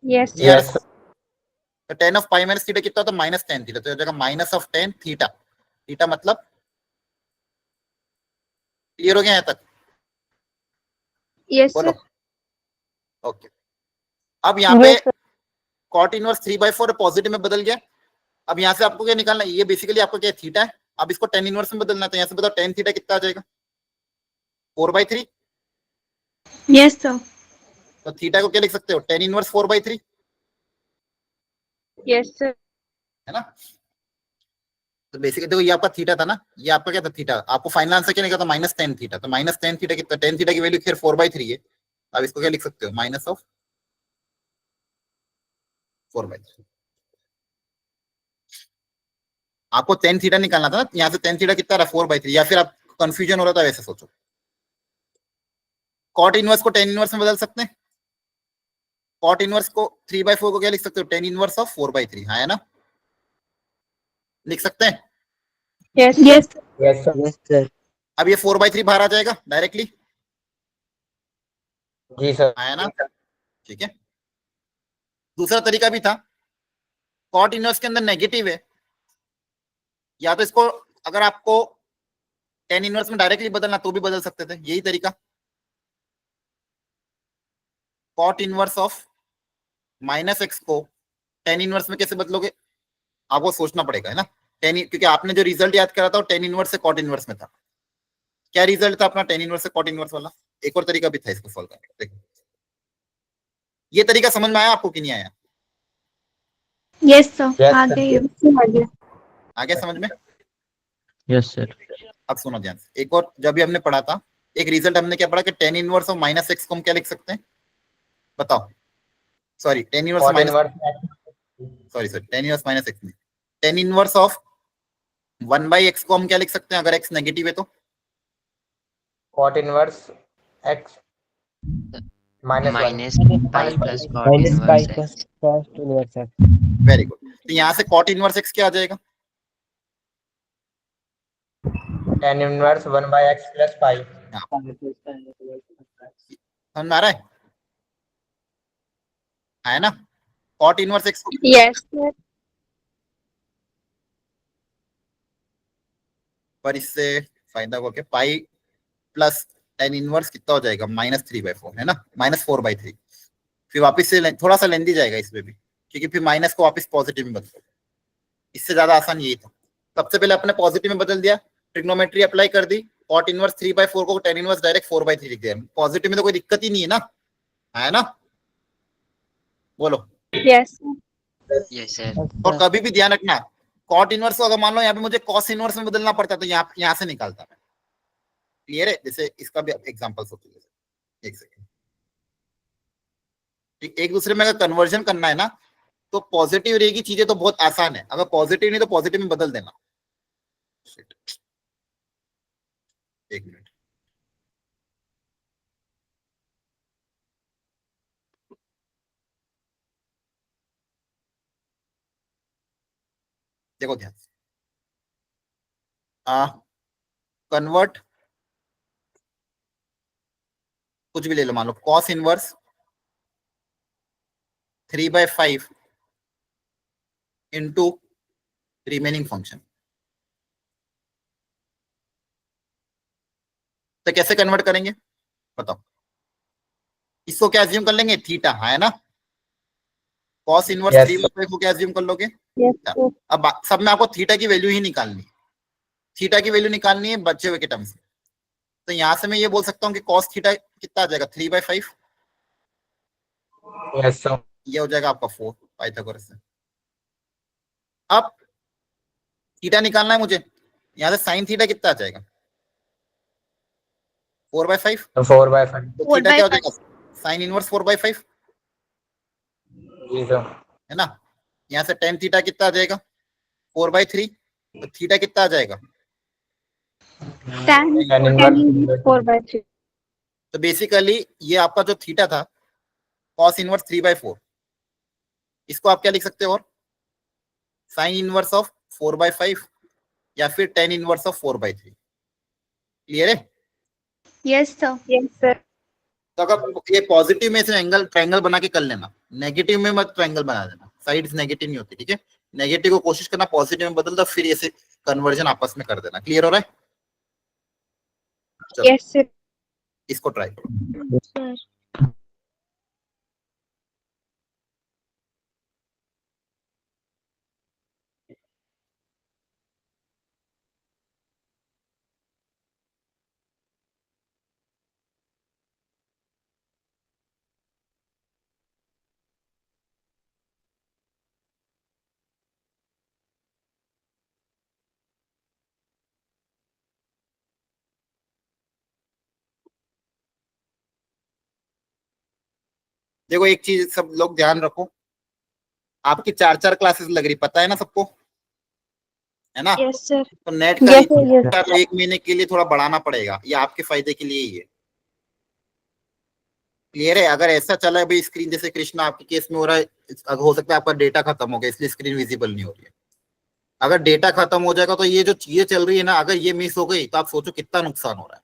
Yes, sir. Yes. तो tan of pi minus theta कितना होता है? Minus tan theta. तो हो जाएगा minus of tan theta. Theta मतलब क्लियर हो गया यहाँ तक? Yes, बोलो। sir. ओके। अब यहाँ पे Yes, sir. Cot inverse 3/4 positive में बदल गया। अब यहाँ से आपको क्या निकालना है? ये बेसिकली आपका क्या थीटा है। अब इसको tan इनवर्स में बदलना है। तो यहाँ से बताओ tan थीटा कितना आ जाएगा? 4/3। Yes, sir. तो थीटा को क्या लिख सकते हो? tan inverse 4/3 Yes, sir. है ना। तो बेसिकली देखो, ये आपका थीटा था ना, ये आपका क्या था? थीटा। आपको फाइनल आंसर क्या निकला था? Minus tan theta. तो माइनस tan थीटा कितना? tan थीटा की वैल्यू खैर 4/3 है। अब इसको क्या लिख सकते हो? Minus of 4/3। आपको tan थीटा निकालना था ना, यहाँ से tan थीटा कितना रहा? 4/3। या फिर आप कंफ्यूजन हो रहा था वैसे सोचो। कॉट इनवर्स को tan इनवर्स में बदल सकते हैं। कॉट इनवर्स को 3/4 को क्या लिख सकते हो? tan inverse of 4/3। हाँ है ना, लिख सकते हैं। Yes, yes, sir. Yes sir. Yes, sir. अब ये 4/3 बाहर आ जाएगा डायरेक्टली। जी सर। आया ना, ठीक है। दूसरा तरीका भी था। कॉट इनवर्स के अंदर नेगेटिव है, या तो इसको अगर आपको tan इनवर्स में डायरेक्टली बदलना तो भी बदल सकते थे। यही तरीका। Cot inverse of minus x को tan इनवर्स में कैसे बदलोगे? आपको सोचना पड़ेगा, है ना। क्योंकि आपने जो रिजल्ट याद करा था वो tan इनवर्स से कॉट इनवर्स में था। क्या रिजल्ट था अपना tan इनवर्स से कॉट इनवर्स वाला? एक और तरीका भी था इसको सॉल्व करने का। देखो, ये तरीका समझ में आया आपको कि नहीं आया? Yes, sir. Yes, आ sir. गई आ गया. आ गया समझ में? Yes, sir. अब सुनो ध्यान से। एक और जब भी हमने पढ़ा था, एक रिजल्ट हमने क्या पढ़ा कि tan inverse of minus x को हम क्या लिख सकते हैं? बताओ। Sorry, tan inverse cot minus, inverse sorry tan inverse minus x नहीं, tan इनवर्स ऑफ 1/x को हम क्या लिख सकते हैं अगर x नेगेटिव है तो? Cot inverse x minus minus pi plus cot Minus pi inverse plus x. cos inverse x. Very good. तो यहाँ से कॉट इनवर्स x क्या आ जाएगा? tan inverse 1/x plus pi. समझ में आ रहा है ना। कॉट इनवर्स x को Yes, sir. पर इससे फायदा हो गया, पाई प्लस tan इनवर्स कितना हो जाएगा? -3/4 है ना, -4/3। फिर वापस से थोड़ा सा लेंदी जाएगा इसमें भी, क्योंकि फिर माइनस को वापस पॉजिटिव में बदलो। इससे ज्यादा आसान यही था। सबसे पहले अपने पॉजिटिव में बदल दिया, ट्रिग्नोमेट्री अप्लाई कर दी, कॉट इनवर्स 3/4 को tan इनवर्स डायरेक्ट 4/3 लिख दिया। पॉजिटिव में तो कोई दिक्कत ही नहीं है ना, है ना। बोलो। Yes, sir. Yes sir. और कभी भी ध्यान रखना, कॉट इनवर्स को अगर मान लो यहाँ पे मुझे कॉस इनवर्स में बदलना पड़ता तो यहाँ से निकालता मैं। क्लियर है? जैसे इसका भी एग्जांपल सोचो। एक सेकंड, एक दूसरे में अगर कन्वर्जन करना है ना तो पॉजिटिव रहेगी चीजें तो बहुत आसान है। अगर पॉजिटिव नहीं तो पॉजिटिव में बदल देना। एक मिनट, देखो ध्यान से। कन्वर्ट कुछ भी ले लो, मान लो cos inverse 3/5 into remaining function. तो कैसे कन्वर्ट करेंगे बताओ? इसको क्या एज्यूम कर लेंगे, थीटा, है ना। Cos inverse Yes. 3/5 को क्या एज्यूम कर लोगे, Yes, थीटा। sir. अब सब में आपको थीटा की वैल्यू ही निकालनी है, थीटा की वैल्यू निकालनी है बचे हुए के टर्म्स में। तो यहां से मैं ये बोल सकता हूँ कि कॉस थीटा कितना आ जाएगा, 3/5, Yes, sir. ये हो जाएगा आपका 4 पाइथागोरस से। अब थीटा निकालना है मुझे, यहां से साइन थीटा कितना आ जाएगा, 4/5। 4/5. तो थीटा क्या हो 4/5. जाएगा, साइन इनवर्स 4/5, जी सर. है ना। यहाँ से टेन थीटा कितना आ जाएगा, 4/3। तो थीटा कितना आ जाएगा, Tan Tan inverse 4/3. तो बेसिकली ये आपका जो थीटा था कॉस इनवर्स 3/4, इसको आप क्या लिख सकते हो, और साइन इनवर्स ऑफ 4/5 या फिर टेन इनवर्स ऑफ 4/3। क्लियर है। Yes, sir. Yes, sir. तो अगर ये पॉजिटिव में से एंगल ट्रायंगल बना के कर लेना, नेगेटिव में मत ट्रायंगल बना देना, साइड्स नेगेटिव नहीं होती, ठीक है। नेगेटिव को कोशिश करना पॉजिटिव में बदल दो, फिर ऐसे कन्वर्जन आपस में कर देना। क्लियर हो रहा है, चलो Yes, sir. इसको ट्राई करो। Sir. देखो एक चीज सब लोग ध्यान रखो, आपकी 4 क्लासेस लग रही, पता है ना सबको, है ना। Yes, sir. तो नेट का Yes, sir. Yes. रिचार्ज 1 महीने के लिए थोड़ा बढ़ाना पड़ेगा, ये आपके फायदे के लिए ही है। क्लियर है। अगर ऐसा चला है भाई स्क्रीन, जैसे कृष्णा आपके केस में हो रहा है, हो सकता है आपका डेटा खत्म हो गया इसलिए स्क्रीन विजिबल नहीं हो रही है। अगर डेटा खत्म हो जाएगा तो ये जो चीजें चल रही है ना, अगर ये मिस हो गई तो आप सोचो कितना नुकसान हो रहा है।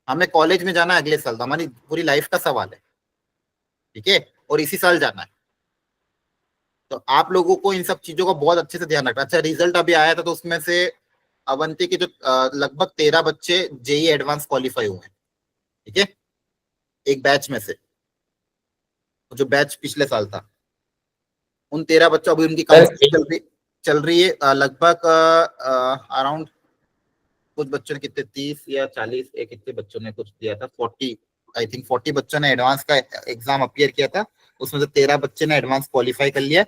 हमें कॉलेज में जाना है अगले साल, हमारी पूरी लाइफ का सवाल है, ठीक है, और इसी साल जाना है। तो आप लोगों को इन सब चीजों का बहुत अच्छे से ध्यान रखना। अच्छा, रिजल्ट अभी आया था तो उसमें से अवंती के जो लगभग 13 बच्चे जेई एडवांस क्वालिफाई हुए हैं, ठीक है, एक बैच में से, जो बैच पिछले साल था, उन 13 बच्चों, अभी उनकी काउंसलिंग चल रही है। लगभग अराउंड कुछ बच्चों ने कितने 30 या 40 कितने बच्चों ने कुछ दिया था, 40 आई थिंक 40 बच्चों ने एडवांस का एग्जाम अपीयर किया था। उसमें से 13 बच्चे ने एडवांस क्वालिफाई कर लिया,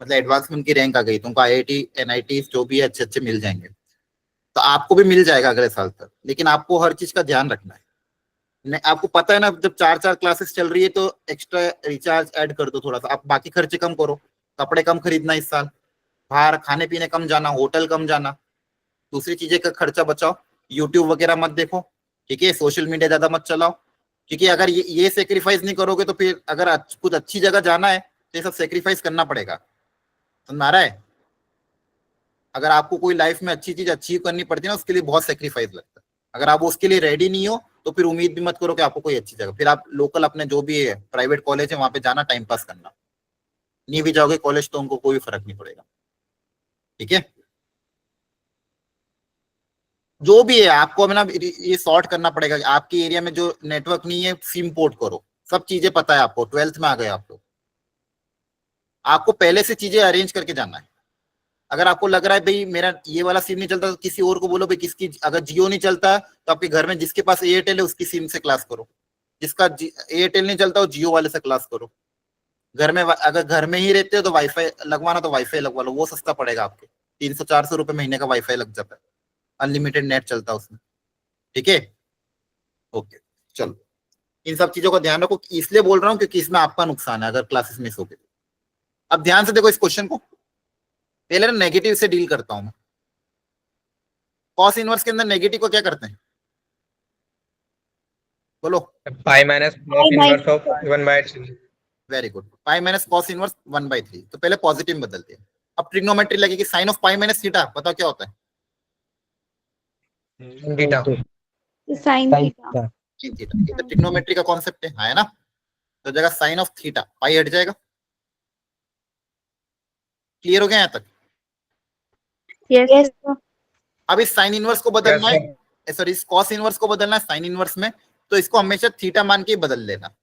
मतलब एडवांस में उनकी रैंक आ गई, तो उनको IIT NIT जो भी है अच्छे अच्छे मिल जाएंगे। तो आपको भी मिल जाएगा अगले साल तक, लेकिन आपको हर चीज का ध्यान रखना है। आपको पता है ना, जब 4 क्लासेस चल रही है तो एक्स्ट्रा रिचार्ज ऐड कर दो थोड़ा सा, आप बाकी खर्चे कम करो, कपड़े कम खरीदना इस साल, बाहर खाने पीने कम जाना, होटल कम जाना, दूसरी चीजें का खर्चा बचाओ, यूट्यूब वगैरह मत देखो, ठीक है, सोशल मीडिया ज्यादा मत चलाओ। क्योंकि अगर ये सेक्रीफाइस नहीं करोगे तो फिर अगर कुछ अच्छी जगह जाना है तो ये सब सेक्रीफाइस करना पड़ेगा, समझ आ रहा है। अगर आपको कोई लाइफ में अच्छी चीज अचीव करनी पड़ती है ना, उसके लिए बहुत सेक्रीफाइस लगता है। अगर आप उसके लिए रेडी नहीं हो तो फिर उम्मीद भी मत करो कि आपको कोई अच्छी जगह, फिर आप लोकल अपने जो भी है प्राइवेट कॉलेज है वहां पे जाना, टाइम पास करना, नहीं भी जाओगे कॉलेज तो उनको कोई फर्क नहीं पड़ेगा, ठीक है। जो भी है आपको अपना ये सॉर्ट करना पड़ेगा। आपके एरिया में जो नेटवर्क नहीं है सिम पोर्ट करो, सब चीजें पता है आपको, 12th में आ गए आप लोग, आपको पहले से चीजें अरेंज करके जाना है। अगर आपको लग रहा है भाई मेरा ये वाला सिम नहीं चलता तो किसी और को बोलो भाई किसकी, अगर जियो नहीं चलता तो आपके घर में जिसके पास एयरटेल है उसकी सिम से क्लास करो, जिसका एयरटेल नहीं चलता वो जियो वाले से क्लास करो। घर में अगर घर में ही रहते हो तो वाईफाई लगवाना तो वाईफाई लगवा लो, वो सस्ता पड़ेगा आपके, 300-400 रुपए महीने का वाईफाई लग जाता है, अनलिमिटेड नेट चलता है उसमें, ठीक है। ओके, चलो इन सब चीजों का ध्यान रखो, इसलिए बोल रहा हूँ क्योंकि इसमें आपका नुकसान है अगर क्लासेस मिस हो गए। अब ध्यान से देखो इस क्वेश्चन को, पहले ना नेगेटिव से डील करता हूं मैं। कॉस इनवर्स के अंदर नेगेटिव को क्या करते हैं, बोलो। Pi minus cos inverse of 1/3. Very good, pi minus cos inverse 1/3, तो पहले पॉजिटिव बदलते हैं। अब ट्रिग्नोमेट्री लगेगी, sine of pi minus theta, बताओ क्या होता है, Theta. Sin theta. थीटा। ये तो ट्रिग्नोमेट्री का कॉन्सेप्ट है ना। तो जगह साइन ऑफ थीटा पाई हट जाएगा। क्लियर हो गया यहाँ तक। Yes, sir. अब इस साइन इनवर्स को बदलना Yes, है, सॉरी इस कॉस इनवर्स को बदलना है साइन इनवर्स में, तो इसको हमेशा थीटा मान के ही बदल लेना।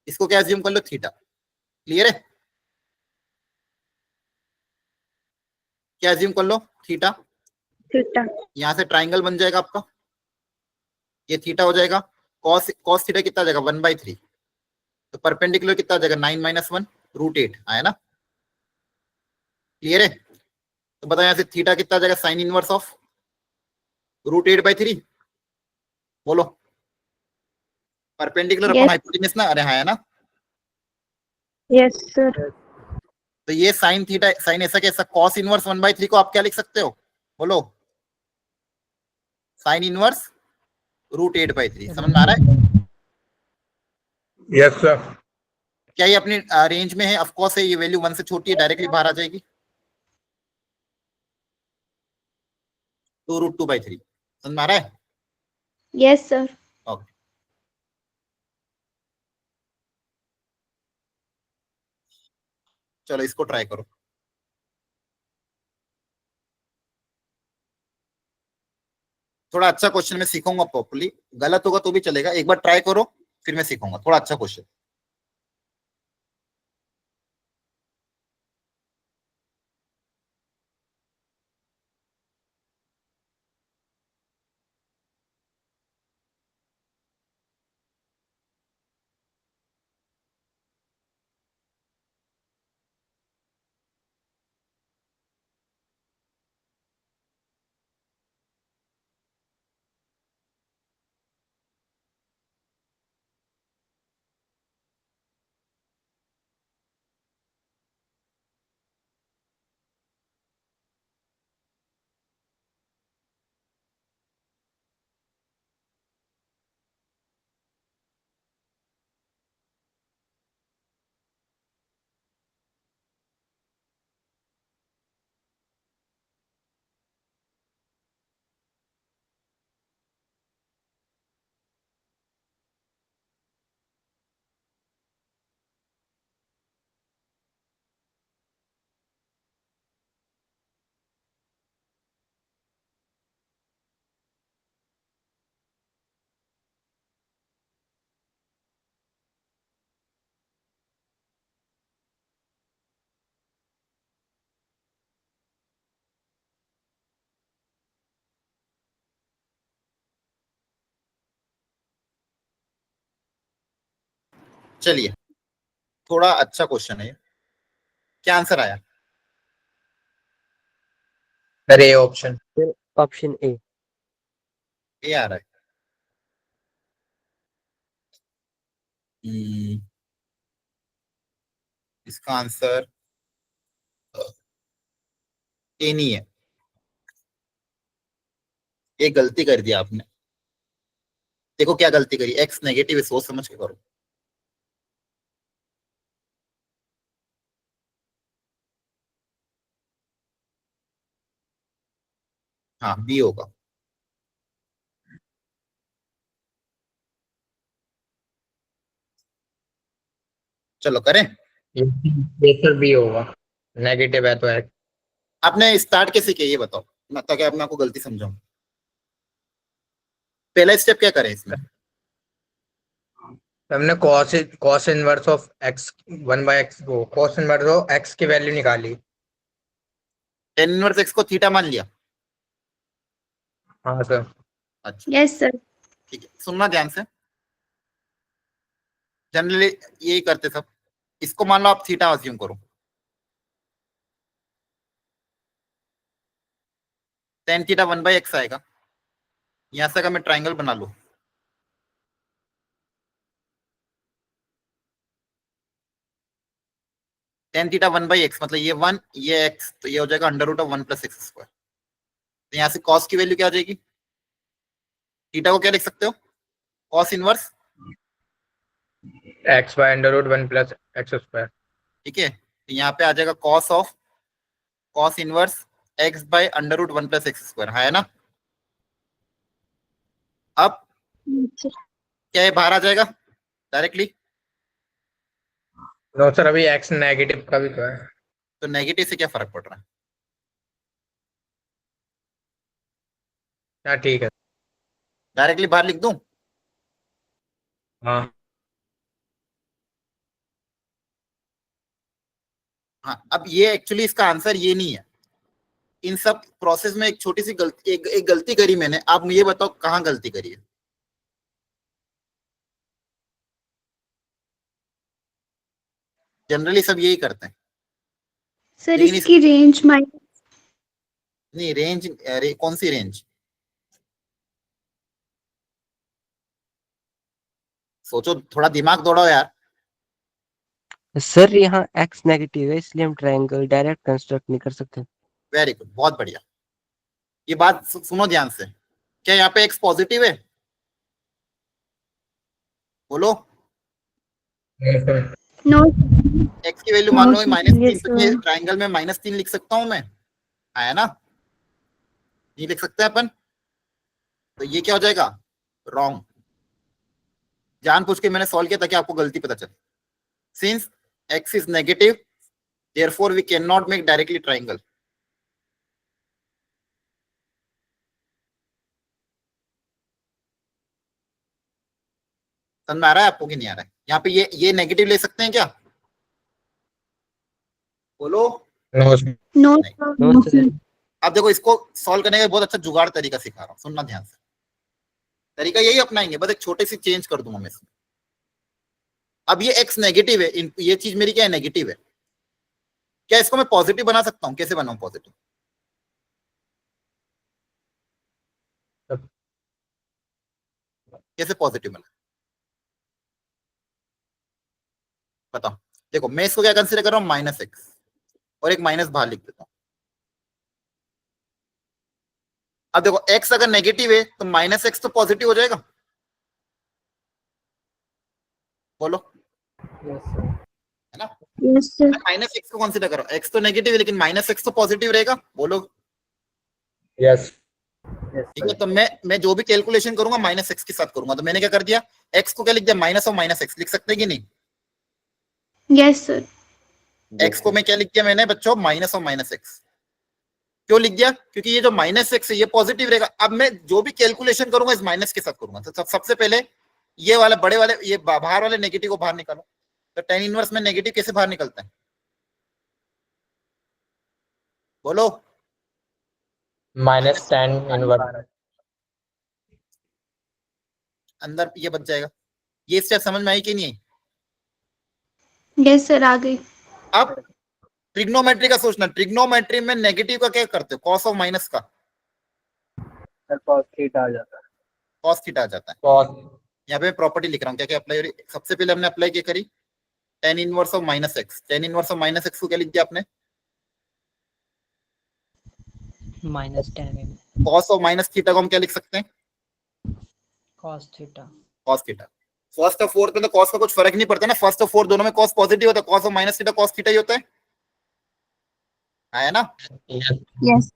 इसको क्या एज्यूम कर लो, थीटा। क्लियर है? क्या एज्यूम कर लो, थीटा। थीटा। यहां से ट्राइंगल बन जाएगा आपका, ये थीटा हो जाएगा। कॉस कॉस थीटा कितना आ जाएगा, 1/3। तो परपेंडिकुलर कितना आ जाएगा, 9 - 1 √8 आया ना। क्लियर है? तो बताओ यहां से थीटा कितना आ जाएगा, साइन इनवर्स ऑफ √8/3। बोलो, परपेंडिकुलर अपॉन यस। हाइपोटेन्यूज ना, अरे हाँ है ना। Yes sir. तो ये साइन थीटा, साइन ऐसा कैसा, कॉस इनवर्स 1/3 को आप क्या लिख सकते हो, बोलो, साइन इनवर्स √8/3। समझ में आ रहा है? Yes sir. क्या ये अपनी रेंज में है? ऑफ कोर्स है, ये वैल्यू 1 से छोटी है, डायरेक्टली बाहर आ जाएगी। तो √2/3। समझ में आ रहा है? Yes sir. ओके, चलो इसको ट्राई करो। थोड़ा अच्छा क्वेश्चन मैं सीखूंगा प्रॉपर्ली, गलत होगा तो भी चलेगा, एक बार ट्राई करो, फिर मैं सीखूंगा थोड़ा अच्छा क्वेश्चन। चलिए, थोड़ा अच्छा क्वेश्चन है ये। क्या आंसर आया? Sir A option. Sir option A. ये आ रहा है। हम्म, इसका आंसर ए नहीं है। ये गलती कर दिया आपने। देखो क्या गलती करी, एक्स नेगेटिव है, सोच समझ के करो। हाँ, बी होगा। चलो करें। ये सर बी होगा, नेगेटिव है तो एक्स। आपने स्टार्ट कैसे किया ये बताओ, ताकि आप मैं आपको गलती समझाऊं। पहला स्टेप क्या करें इसमें? हमने cos inverse of x 1/x को कॉस इनवर्स ऑफ एक्स की वैल्यू निकाली। टेन इनवर्स एक्स को थीटा मान लिया। हाँ सर। अच्छा, यस सर। ठीक है, सुनना ध्यान से। जनरली यही करते सब। इसको मान लो आप थीटा अज्यूम करो, टेन थीटा 1/x आएगा। यहां से अगर मैं ट्राइंगल बना लूं, टेन थीटा 1/x मतलब ये 1 ये x, तो ये हो जाएगा √1 + x²। तो यहाँ से कॉस की वैल्यू क्या आ जाएगी, थीटा को क्या लिख सकते हो, कॉस इनवर्स। x/√1 + x²। ठीक है, तो यहाँ पे आ जाएगा कॉस इनवर्स x/√1 + x², है ना। अब क्या ये बाहर आ जाएगा डायरेक्टली? नो सर, अभी एक्स नेगेटिव का भी तो है। तो नेगेटिव से क्या फर्क पड़ रहा है? हाँ ठीक है। डायरेक्टली बाहर लिख दूं? हाँ हाँ, अब ये एक्चुअली इसका आंसर ये नहीं है। इन सब प्रोसेस में एक छोटी सी गलती, एक गलती करी मैंने। आप मुझे बताओ कहाँ गलती करी है? जनरली सब यही करते हैं। सर लेकिन इसकी रेंज माइनस नहीं, रेंज कौन सी रेंज? सोचो, थोड़ा दिमाग दौड़ाओ यार। सर यहाँ x नेगेटिव है इसलिए हम ट्रायंगल डायरेक्ट कंस्ट्रक्ट नहीं कर सकते। वेरी गुड, बहुत बढ़िया। ये बात सुनो ध्यान से। क्या यहाँ पे x पॉजिटिव है? बोलो। नो x की वैल्यू मान लो -3, yes, तो sir. ट्राइंगल में -3 लिख सकता हूं मैं, आया ना? ये लिख सकते हैं अपन। तो ये क्या हो जाएगा? रॉन्ग। जानबूझ के मैंने सॉल्व किया ताकि आपको गलती पता चले। Since x is negative, therefore we can not make directly triangle. समझ में आ रहा है आपको कि नहीं आ रहा है? यहाँ पे ये नेगेटिव ले सकते हैं क्या? बोलो। No no no sir. अब देखो, इसको सॉल्व करने का बहुत अच्छा जुगाड़ तरीका सिखा रहा हूँ, सुनना ध्यान से। तरीका यही अपनाएंगे, बस एक छोटी सी चेंज कर दूंगा मैं इसमें। अब ये x नेगेटिव है, ये चीज मेरी क्या है? नेगेटिव है। क्या इसको मैं पॉजिटिव बना सकता हूँ? कैसे बनाऊं पॉजिटिव? कैसे पॉजिटिव बना? बताओ। देखो, मैं इसको क्या कंसीडर कर रहा हूँ? -x, और एक माइनस बाहर लिख देता हूँ। अब देखो, x अगर नेगेटिव है तो -x तो पॉजिटिव हो जाएगा। बोलो, है ना? Yes sir. -x को कंसीडर करो, x तो नेगेटिव है लेकिन -x तो पॉजिटिव रहेगा। बोलो। यस ठीक है, तो मैं जो भी कैलकुलेशन करूंगा -x के साथ करूंगा। तो मैंने क्या कर दिया? x को क्या लिख दिया? माइनस और -x लिख सकते हैं कि नहीं? Yes sir. x को मैं क्या लिख दिया मैंने बच्चों? माइनस और -x। क्यों लिख दिया? क्योंकि ये जो -x है ये पॉजिटिव रहेगा। अब मैं जो भी कैलकुलेशन करूंगा इस माइनस के साथ करूंगा। तो सबसे पहले ये वाला बड़े वाले, ये बाहर वाले नेगेटिव को बाहर निकालो। तो tan इनवर्स में नेगेटिव कैसे बाहर निकलता है? बोलो। -10 इनवर्स। अंदर ये बच जाएगा। ये स्टेप समझ में आई कि नहीं आई? यस सर, आ गई. अब ट्रिग्नोमेट्री का सोचना। ट्रिग्नोमेट्री में नेगेटिव का क्या करते हो? कॉस और माइनस का cos थीटा आ जाता है. कॉस थीटा आ जाता है। कॉस यहाँ पे मैं प्रॉपर्टी लिख रहा हूँ, क्या क्या अप्लाई हो रही है। सबसे पहले हमने अप्लाई क्या करी? tan inverse of -x। tan inverse of -x को क्या लिख दिया आपने? -10 कॉस और माइनस थीटा को हम क्या लिख सकते हैं? cos theta. Cos theta. First और फोर्थ में तो कॉस का कुछ फर्क नहीं पड़ता ना। फर्स्ट और फोर्थ दोनों में कॉस पॉजिटिव होता है। कॉस और माइनस थीटा कॉस थीटा ही होता है, आया ना? यस.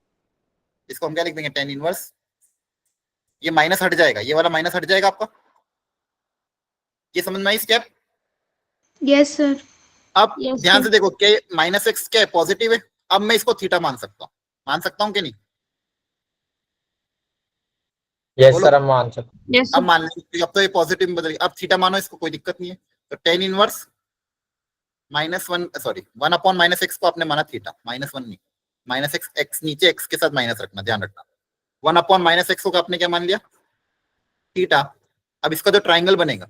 इसको हम क्या लिख देंगे? tan inverse. ये माइनस हट जाएगा, ये वाला माइनस हट जाएगा आपका। ये समझ में आई स्टेप? Yes sir. अब Yes, ध्यान sir. से देखो, क्या -x क्या है? पॉजिटिव है। अब मैं इसको थीटा मान सकता हूँ। मान सकता हूँ कि नहीं? यस बोलो। सर, हम मान सकते। यस अब सर. मान लेंगे, अब तो ये पॉजिटिव में बदल गया। अब थीटा मानो, इसको कोई दिक्कत नहीं है। तो tan इनवर्स -1 अपॉन -x को आपने माना थीटा। -1 नहीं, -x, x नीचे x के साथ माइनस रखना, ध्यान रखना। 1 अपॉन -x को आपने क्या मान लिया? थीटा। अब इसका जो ट्राइंगल बनेगा,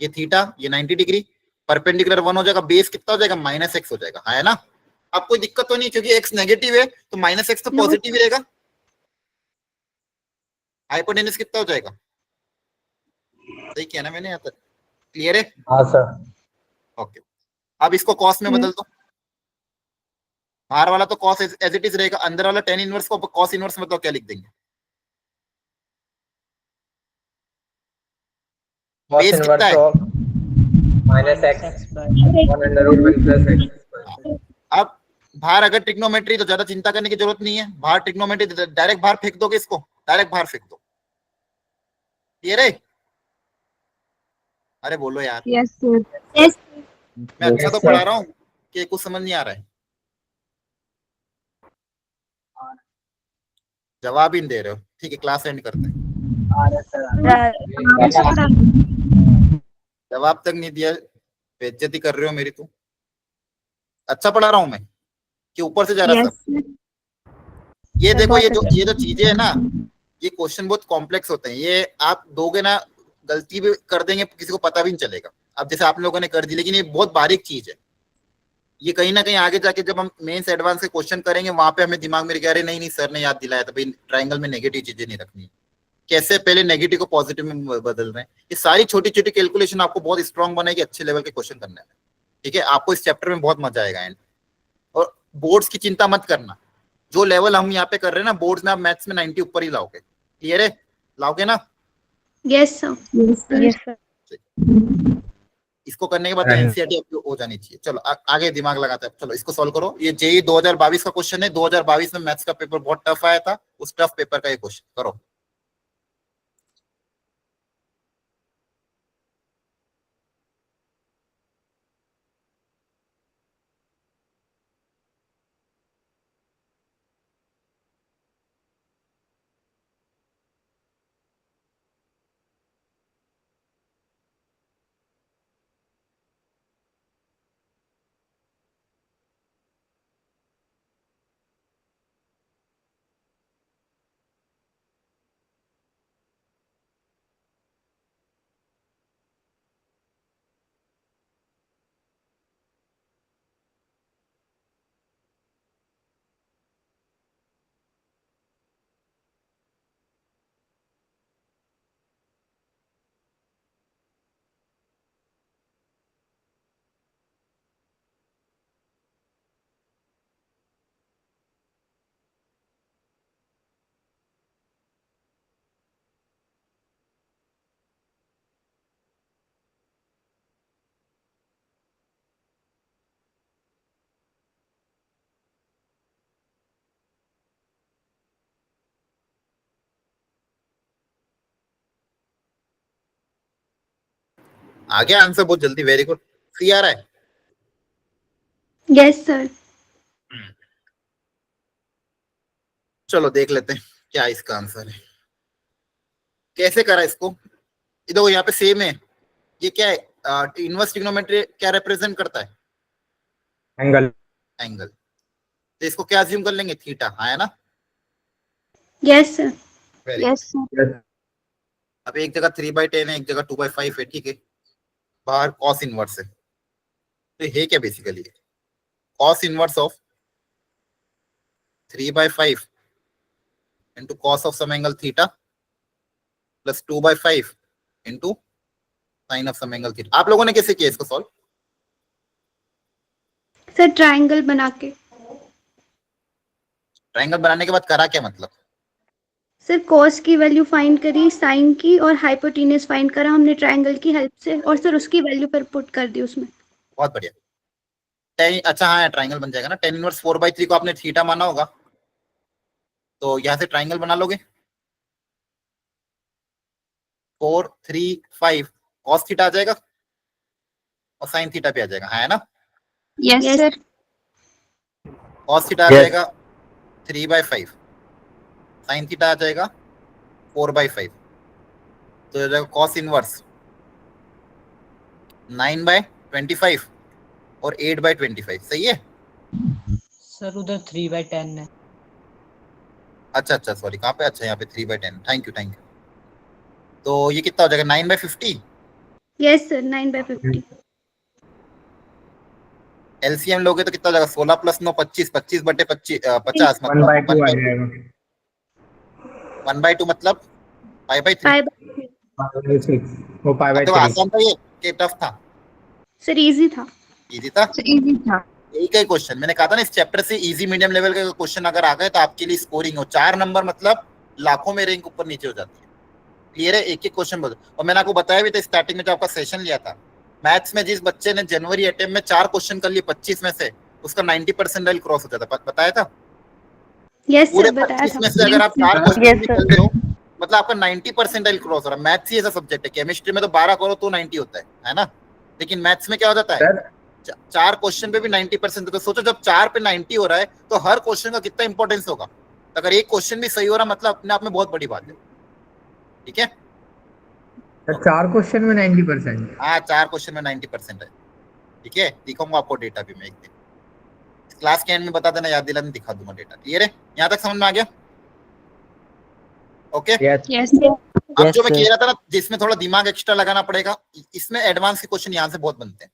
ये थीटा, ये 90 डिग्री, परपेंडिकुलर 1 हो जाएगा। बेस कितना हो जाएगा? -x हो जाएगा, है ना? अब कोई दिक्कत तो नहीं, क्योंकि x नेगेटिव है तो -x तो No. पॉजिटिव ही रहेगा। हाइपोटेनस कितना हो जाएगा? सही किया ना मैंने यहाँ तक? क्लियर है? हाँ सर। ओके। अब इसको कॉस में बदल दो। बाहर वाला तो कॉस एज इट इज रहेगा, अंदर वाला tan इनवर्स को कॉस इनवर्स मतलब क्या लिख देंगे? कॉस बेस कितना इनवर्स है? Of -x x by 1/1 + x। अब बाहर अगर ट्रिग्नोमेट्री, तो ज्यादा चिंता करने की जरूरत नहीं है। बाहर ट्रिग्नोमेट्री डायरेक्ट बाहर फेंक दोगे, इसको डायरेक्ट बाहर फेंक दो। क्लियर है? अरे बोलो यार, यस सर. यस. मैं अच्छा तो Yes, sir. पढ़ा रहा हूँ कि कुछ समझ नहीं आ रहा है? जवाब ही नहीं दे रहे हो। ठीक है, क्लास एंड करते हैं। जवाब तक नहीं दिया, बेइज्जती कर रहे हो मेरी। तो अच्छा पढ़ा रहा हूं मैं कि ऊपर से जा रहा यस सब? सर। ये सर, देखो, बहुत ये जो चीजें है ना, ये क्वेश्चन बहुत कॉम्प्लेक्स होते हैं। ये आप दोगे ना, गलती भी कर देंगे, किसी को पता भी नहीं चलेगा। अब जैसे आप लोगों ने कर दी, लेकिन ये बहुत बारीक चीज है। ये कहीं ना कहीं आगे जाके जब हम मेंस एडवांस के क्वेश्चन करेंगे, वहां पे हमें दिमाग में कह रहे नहीं नहीं सर ने याद दिलाया था भाई, ट्रायंगल में नेगेटिव चीजें नहीं रखनी, कैसे पहले नेगेटिव को पॉजिटिव में बदल रहे हैं। ये सारी छोटी छोटी कैलकुलेशन आपको बहुत स्ट्रांग बनाएगी अच्छे लेवल के क्वेश्चन करने में। ठीक है, आपको इस चैप्टर में बहुत मजा आएगा। एंड और बोर्ड्स की चिंता मत करना, जो लेवल हम यहाँ पे कर रहे हैं ना बोर्ड्स में, आप मैथ्स में 90 ऊपर ही लाओगे। क्लियर है? लाओगे ना? Yes sir. Yes sir. इसको करने के बाद तो एनसीईआरटी हो जानी चाहिए। चलो आगे दिमाग लगाते हैं। चलो इसको सॉल्व करो। ये जेई 2022 का क्वेश्चन है। 2022 में मैथ्स का पेपर बहुत टफ आया था, उस टफ पेपर का ये क्वेश्चन करो। आ गया आंसर बहुत जल्दी, वेरी गुड। सी आ रहा है? Yes sir. चलो देख लेते हैं क्या इसका आंसर है। कैसे करा इसको? ये देखो यहाँ पे सेम है। ये क्या है? इनवर्स ट्रिग्नोमेट्री क्या रिप्रेजेंट करता है? एंगल। एंगल। तो इसको क्या अज्यूम कर लेंगे? थीटा। हाँ है ना? Yes sir. Very yes sir. अब एक जगह 3/10 है, एक जगह 2/5 है। ठीक है, बाहर कॉस इनवर्स है। तो ये क्या बेसिकली है? Cos inverse of 3/5 into cos of some angle theta plus 2/5 into sine of some angle theta. आप लोगों ने कैसे किया इसको सॉल्व? सर ट्रायंगल बना के। ट्रायंगल बनाने के बाद करा क्या मतलब? सर कॉस की वैल्यू फाइंड करी, साइन की और हाइपोटेन्यूज फाइंड करा हमने ट्रायंगल की हेल्प से, और सर उसकी वैल्यू पर पुट कर दी उसमें। बहुत बढ़िया। अच्छा हाँ, ट्रायंगल बन जाएगा ना। 10 इनवर्स 4/3 को आपने थीटा माना होगा, तो यहाँ से ट्रायंगल बना लोगे। 4 3 5 कॉस थीटा आ जाएगा और साइन थीटा भी आ जाएगा। हाँ है ना? Yes sir. कॉस थीटा आ Yes. जाएगा 3/5, साइन थीटा आ जाएगा 4/5। तो हो जाएगा कॉस इनवर्स 9/25 और 8/25। सही है? सर उधर 3/10 है। अच्छा सॉरी, कहाँ पे? अच्छा यहाँ पे 3/10। Thank you. तो ये कितना हो जाएगा? 9/50। Yes sir 9/50। एलसीएम लोगे तो कितना हो जाएगा? 16 + 9 25, 25/50 50 1/2 आ जाएगा। 1/2 मतलब 5/3। 5/3। वो तो आसान था ये कि टफ था? सर इजी था। इजी था। इजी था। यही का क्वेश्चन मैंने कहा था ना, इस चैप्टर से इजी मीडियम लेवल के क्वेश्चन अगर आ गए तो आपके लिए स्कोरिंग हो। 4 नंबर मतलब लाखों में रैंक ऊपर नीचे हो जाती है। क्लियर है? एक क्वेश्चन बदल। और मैंने आपको बताया भी था स्टार्टिंग में जब आपका सेशन लिया था, मैथ्स में जिस बच्चे ने जनवरी अटेम्प्ट में 4 क्वेश्चन कर लिए 25 में से, उसका 90 परसेंटाइल क्रॉस हो जाता। बताया था? यस पूरे सर बताया 25 था। में से अगर आप 4 क्वेश्चन भी कर रहे हो, मतलब आपका 90 परसेंटाइल क्रॉस हो रहा है। मैथ्स ही ऐसा सब्जेक्ट है, केमिस्ट्री में तो 12 करो तो 90 होता है ना? लेकिन मैथ्स में क्या हो जाता है? 4 क्वेश्चन पे भी 90%। तो सोचो जब 4 पे 90 हो रहा है तो हर क्वेश्चन का कितना इंपॉर्टेंस होगा। अगर एक क्वेश्चन भी सही हो रहा मतलब अपने आप में बहुत बड़ी बात है। ठीक है? 4 क्वेश्चन में 90%। हाँ 4 क्वेश्चन में 90% है। ठीक है, दिखाऊंगा आपको डेटा भी मैं एक दिन। क्लास के एंड में बता देना, याद दिलाने दिखा दूंगा डेटा। क्लियर है? यहाँ तक समझ में आ गया? ओके। यस यस अब जो मैं sir. कह रहा था ना, जिसमें थोड़ा दिमाग एक्स्ट्रा लगाना पड़ेगा, इसमें एडवांस के क्वेश्चन यहाँ से बहुत बनते हैं।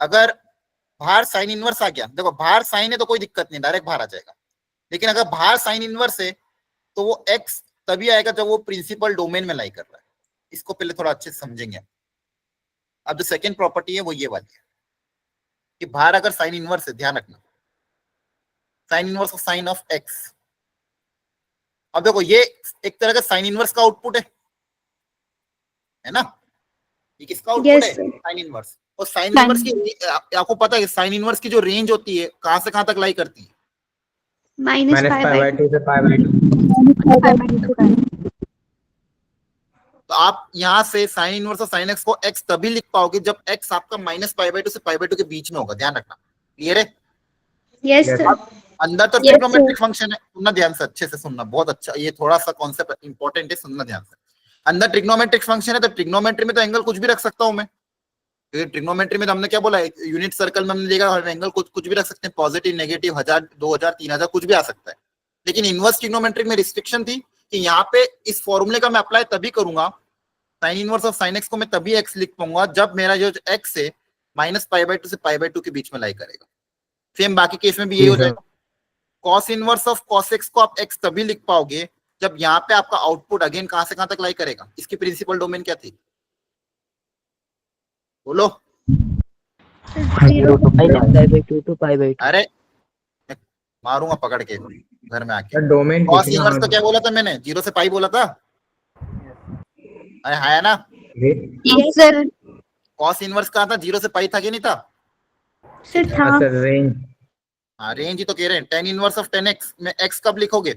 अगर बाहर साइन इनवर्स आ गया, देखो बाहर साइन है तो कोई दिक्कत नहीं, डायरेक्ट बाहर आ जाएगा। लेकिन अगर बाहर साइन इनवर्स है तो वो एक्स तभी आएगा जब वो प्रिंसिपल डोमेन में लाई कर रहा है। इसको पहले थोड़ा अच्छे से समझेंगे। अब जो सेकेंड प्रॉपर्टी है वो ये वाली है कि बाहर अगर साइन इनवर्स है, ध्यान रखना, sine inverse of sine of x. अब देखो ये एक तरह का साइन इनवर्स का आउटपुट है ना? ये किसका आउटपुट Yes, है? sir. Sine inverse. और साइन इनवर्स की आपको पता है साइन इनवर्स की जो रेंज होती है कहां से कहां तक लाई करती है? माइनस -π/2 से π/2। तो आप यहाँ से साइन इनवर्स और साइन एक्स को एक्स तभी लिख पाओगे जब एक्स आपका -π/2 से π/2 के बीच में होगा। ध्यान रखना। क्लियर है? Yes Yes. सर। अंदर तो Yes, ट्रिग्नोमेट्रिक फंक्शन है, सुनना ध्यान से, अच्छे से सुनना, बहुत अच्छा, ये थोड़ा सा कॉन्सेप्ट इंपॉर्टेंट है, सुनना ध्यान से। अंदर ट्रिग्नोमेट्रिक फंक्शन है तो ट्रिग्नोमेट्री में तो एंगल कुछ भी रख सकता हूं मैं, क्योंकि ट्रिग्नोमेट्री में तो हमने क्या बोला, यूनिट सर्कल में हमने देखा एंगल कुछ भी रख सकते हैं, पॉजिटिव, नेगेटिव, 1000, 2000, 3000 कुछ भी आ सकता है। लेकिन इनवर्स ट्रिग्नोमेट्रिक में रिस्ट्रिक्शन थी कि यहाँ पे इस फॉर्मूले का मैं अप्लाई तभी करूंगा, sine inverse of sine x को मैं तभी एक्स लिख पाऊंगा जब मेरा जो एक्स है -π/2 से π/2 के बीच में लाई करेगा। सेम बाकी केस में भी यही हो जाएगा। Cos inverse of cos x को आप एक्स तभी लिख पाओगे जब यहाँ पे आपका आउटपुट अगेन कहां से कहां तक लाई करेगा। इसकी प्रिंसिपल डोमेन क्या थी? बोलो। 0 to π/2 to π/2. अरे मारूंगा पकड़ के घर में आके। डोमेन कॉस इनवर्स तो क्या बोला था मैंने? 0 से पाई बोला था। अरे है ना? Yes sir. कॉस इनवर्स कहा था, 0 से पाई था कि नहीं था? सर था। रेंज। हाँ रेंज ही तो कह रहे हैं। tan इनवर्स ऑफ 10x में x कब लिखोगे?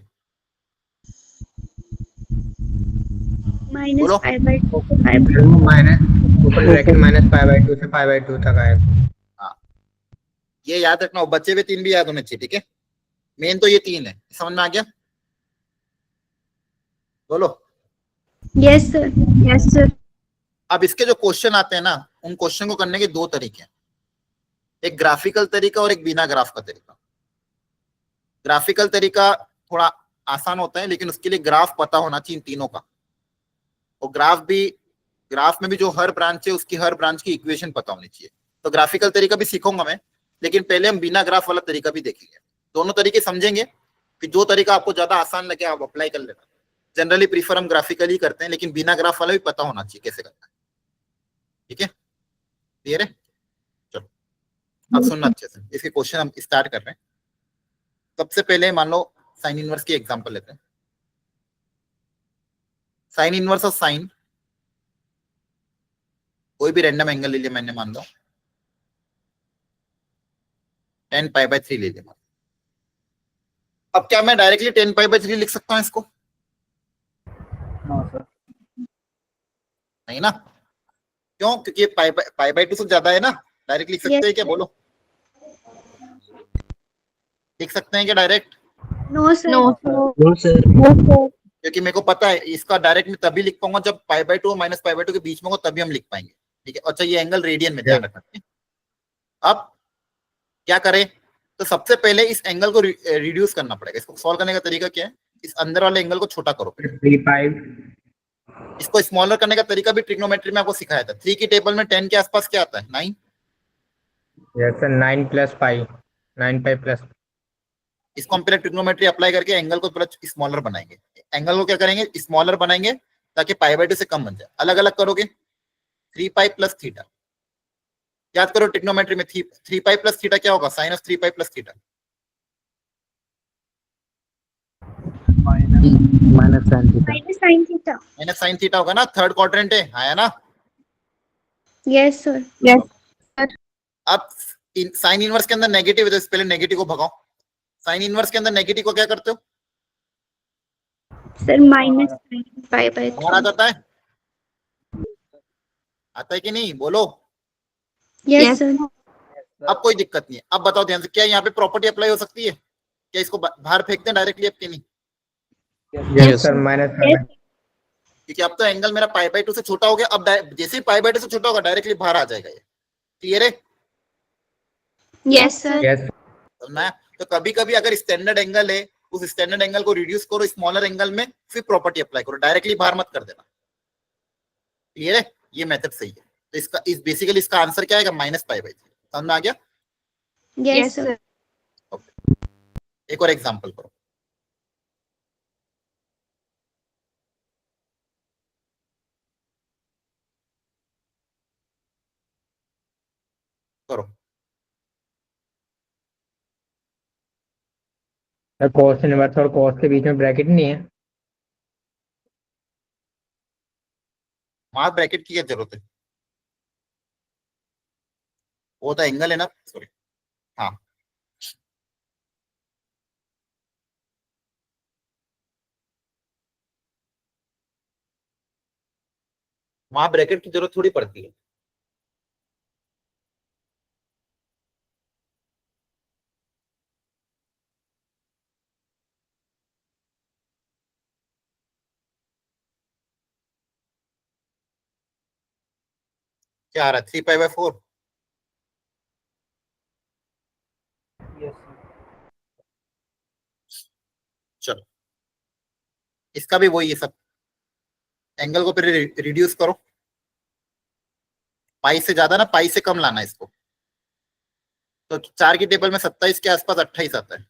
बोलो। -π/2 से π/2. माइनस ऊपर ब्रैकेट -π/2 से π/2 तक आएगा। हाँ ये याद रखना, बच्चे भी 3 भी याद होने चाहिए, ठीक है? मेन तो ये 3 है, समझ में आ गया? बोलो। Yes sir. Yes sir. अब इसके जो क्वेश्चन आते हैं ना, उन क्वेश्चन को करने के 2 तरीके हैं, एक ग्राफिकल तरीका और एक बिना ग्राफ का तरीका। ग्राफिकल तरीका थोड़ा आसान होता है, लेकिन उसके लिए ग्राफ पता होना चाहिए तीनों का, और ग्राफ में भी जो हर ब्रांच है उसकी हर ब्रांच की इक्वेशन पता होनी चाहिए। तो ग्राफिकल तरीका भी सीखूंगा मैं, लेकिन पहले हम बिना ग्राफ वाला तरीका भी देखेंगे। दोनों तरीके समझेंगे, कि जो तरीका आपको ज्यादा आसान लगे आप अप्लाई कर लेना। जनरली प्रीफर हम ग्राफिकली करते हैं, लेकिन बिना ग्राफ वाला भी पता होना चाहिए कैसे करना है। ठीक है? क्लियर है? चलो अब सुनना अच्छे से, इसके क्वेश्चन हम स्टार्ट कर रहे हैं। सबसे पहले मान लो साइन इनवर्स की एग्जांपल लेते हैं। साइन इनवर्स ऑफ साइन, कोई भी रैंडम एंगल ले लिया मैंने, मान लो 10π/3 ले लिया। अब क्या मैं डायरेक्टली 10π/3 लिख सकता हूं इसको? No sir. नहीं ना? क्यों? क्योंकि π/2 से ज्यादा है ना। डायरेक्ट लिख सकते हैं क्या? बोलो, लिख सकते हैं क्या direct? No sir. No sir. क्योंकि मेरे को पता है इसका डायरेक्ट में तभी लिख पाऊंगा जब π/2 और -π/2 के बीच में हो, तभी हम लिख पाएंगे। ठीक है? अच्छा ये एंगल रेडियन में, ध्यान रखना। अब क्या करें? तो सबसे पहले इस एंगल को रिड्यूस करना पड़ेगा। इसको सॉल्व करने का तरीका क्या है? इस अंदर वाले एंगल को छोटा करो। 3π। इसको स्मॉलर करने का तरीका भी ट्रिग्नोमेट्री में आपको सिखाया था। 3 की टेबल में 10 के आसपास क्या आता है? 9। Yes sir, 9 + π, 9π+। इसको हम पहले ट्रिग्नोमेट्री अप्लाई करके एंगल को थोड़ा स्मॉलर बनाएंगे। एंगल को क्या करेंगे? स्मॉलर बनाएंगे ताकि π/2 से कम बन जाए। अलग अलग करोगे, 3π + θ। याद करो ट्रिग्नोमेट्री में 3π + θ क्या होगा? Sine of 3π + θ। Minus sin theta. -sin theta. Minus sine theta होगा ना, थर्ड क्वाड्रेंट है ना? Yes sir. यस। अब साइन इनवर्स के अंदर नेगेटिव है तो पहले नेगेटिव को भगाओ। साइन इनवर्स के अंदर नेगेटिव को क्या करते हो? सर -π/3 बाहर आ जाता है। आता है कि नहीं? बोलो। Yes sir. अब कोई दिक्कत नहीं है। अब बताओ ध्यान से, क्या यहाँ पे प्रॉपर्टी अप्लाई हो सकती है? क्या इसको बाहर फेंकते हैं डायरेक्टली आपके? नहीं, यस सर, -7। क्योंकि अब तो एंगल मेरा π/2 से छोटा हो गया। अब जैसे ही π/2 से छोटा होगा डायरेक्टली बाहर आ जाएगा ये। क्लियर है? Yes sir. यस समझना है? तो कभी कभी अगर स्टैंडर्ड एंगल है, उस स्टैंडर्ड एंगल को रिड्यूस करो स्मॉलर एंगल में, फिर प्रॉपर्टी अप्लाई करो, डायरेक्टली बाहर मत कर देना। क्लियर है? ये मेथड सही है। तो इसका बेसिकली इसका आंसर क्या आएगा? -π/3। समझ में आ गया? Yes sir. एक और एग्जांपल करो। करो। कॉस इनवर्स और कॉस के बीच में ब्रैकेट नहीं है। वहां ब्रैकेट की क्या जरूरत है? वो तो एंगल है ना, सॉरी। हाँ, वहां ब्रैकेट की जरूरत थोड़ी पड़ती है। क्या आ रहा है? 3π/4। Yes, sir. चलो, इसका भी वही है सब। एंगल को फिर रिड्यूस करो, पाई से ज्यादा ना, पाई से कम लाना है इसको। तो 4 की टेबल में 27 के आसपास 28 आता है।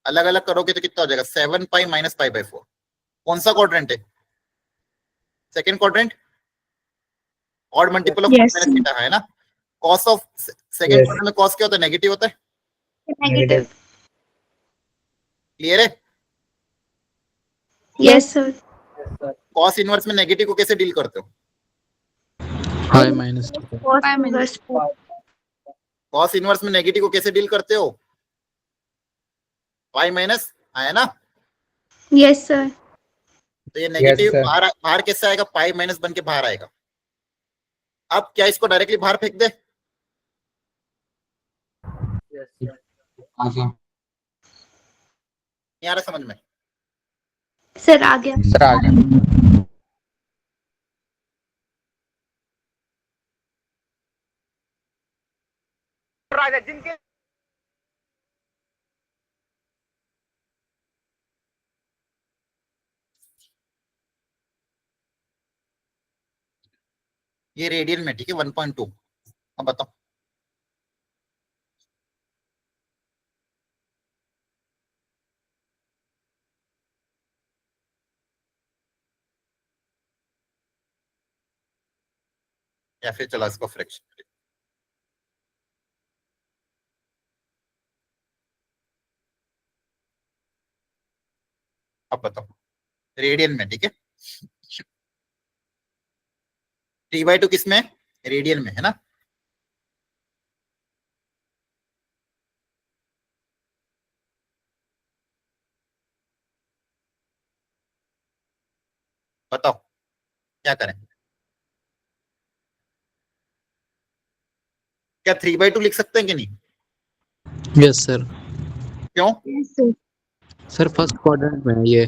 अलग अलग करोगे तो कितना हो जाएगा? 7π - π/4। कौन सा क्वाड्रेंट है? Second quadrant. Odd multiple of Yes, minus theta है ना। Cos of second Yes. Quadrant में कॉस क्या होता है? नेगेटिव होता है। नेगेटिव। क्लियर है? Yes sir. Yes, sir. Cos inverse में नेगेटिव को कैसे डील करते हो? Pi minus theta. Cos inverse. Cos inverse में नेगेटिव को कैसे डील करते हो? पाई माइनस है ना। Yes sir. तो ये नेगेटिव sir. बाहर कैसे आएगा? पाई माइनस बन के बाहर आएगा। अब क्या इसको डायरेक्टली बाहर फेंक दे? Yes, sir. नहीं आ रहा समझ में? सर आ गया। सर आ गया। ये रेडियन में, ठीक है, 1.2। अब बताओ। या फिर चला इसको फ्रैक्शन। अब बताओ, रेडियन में, ठीक है। 3/2 किस में? रेडियन में है ना। बताओ क्या करें? क्या 3/2 लिख सकते हैं कि नहीं? Yes, sir. क्यों? Yes sir. Sir first quadrant में है ये।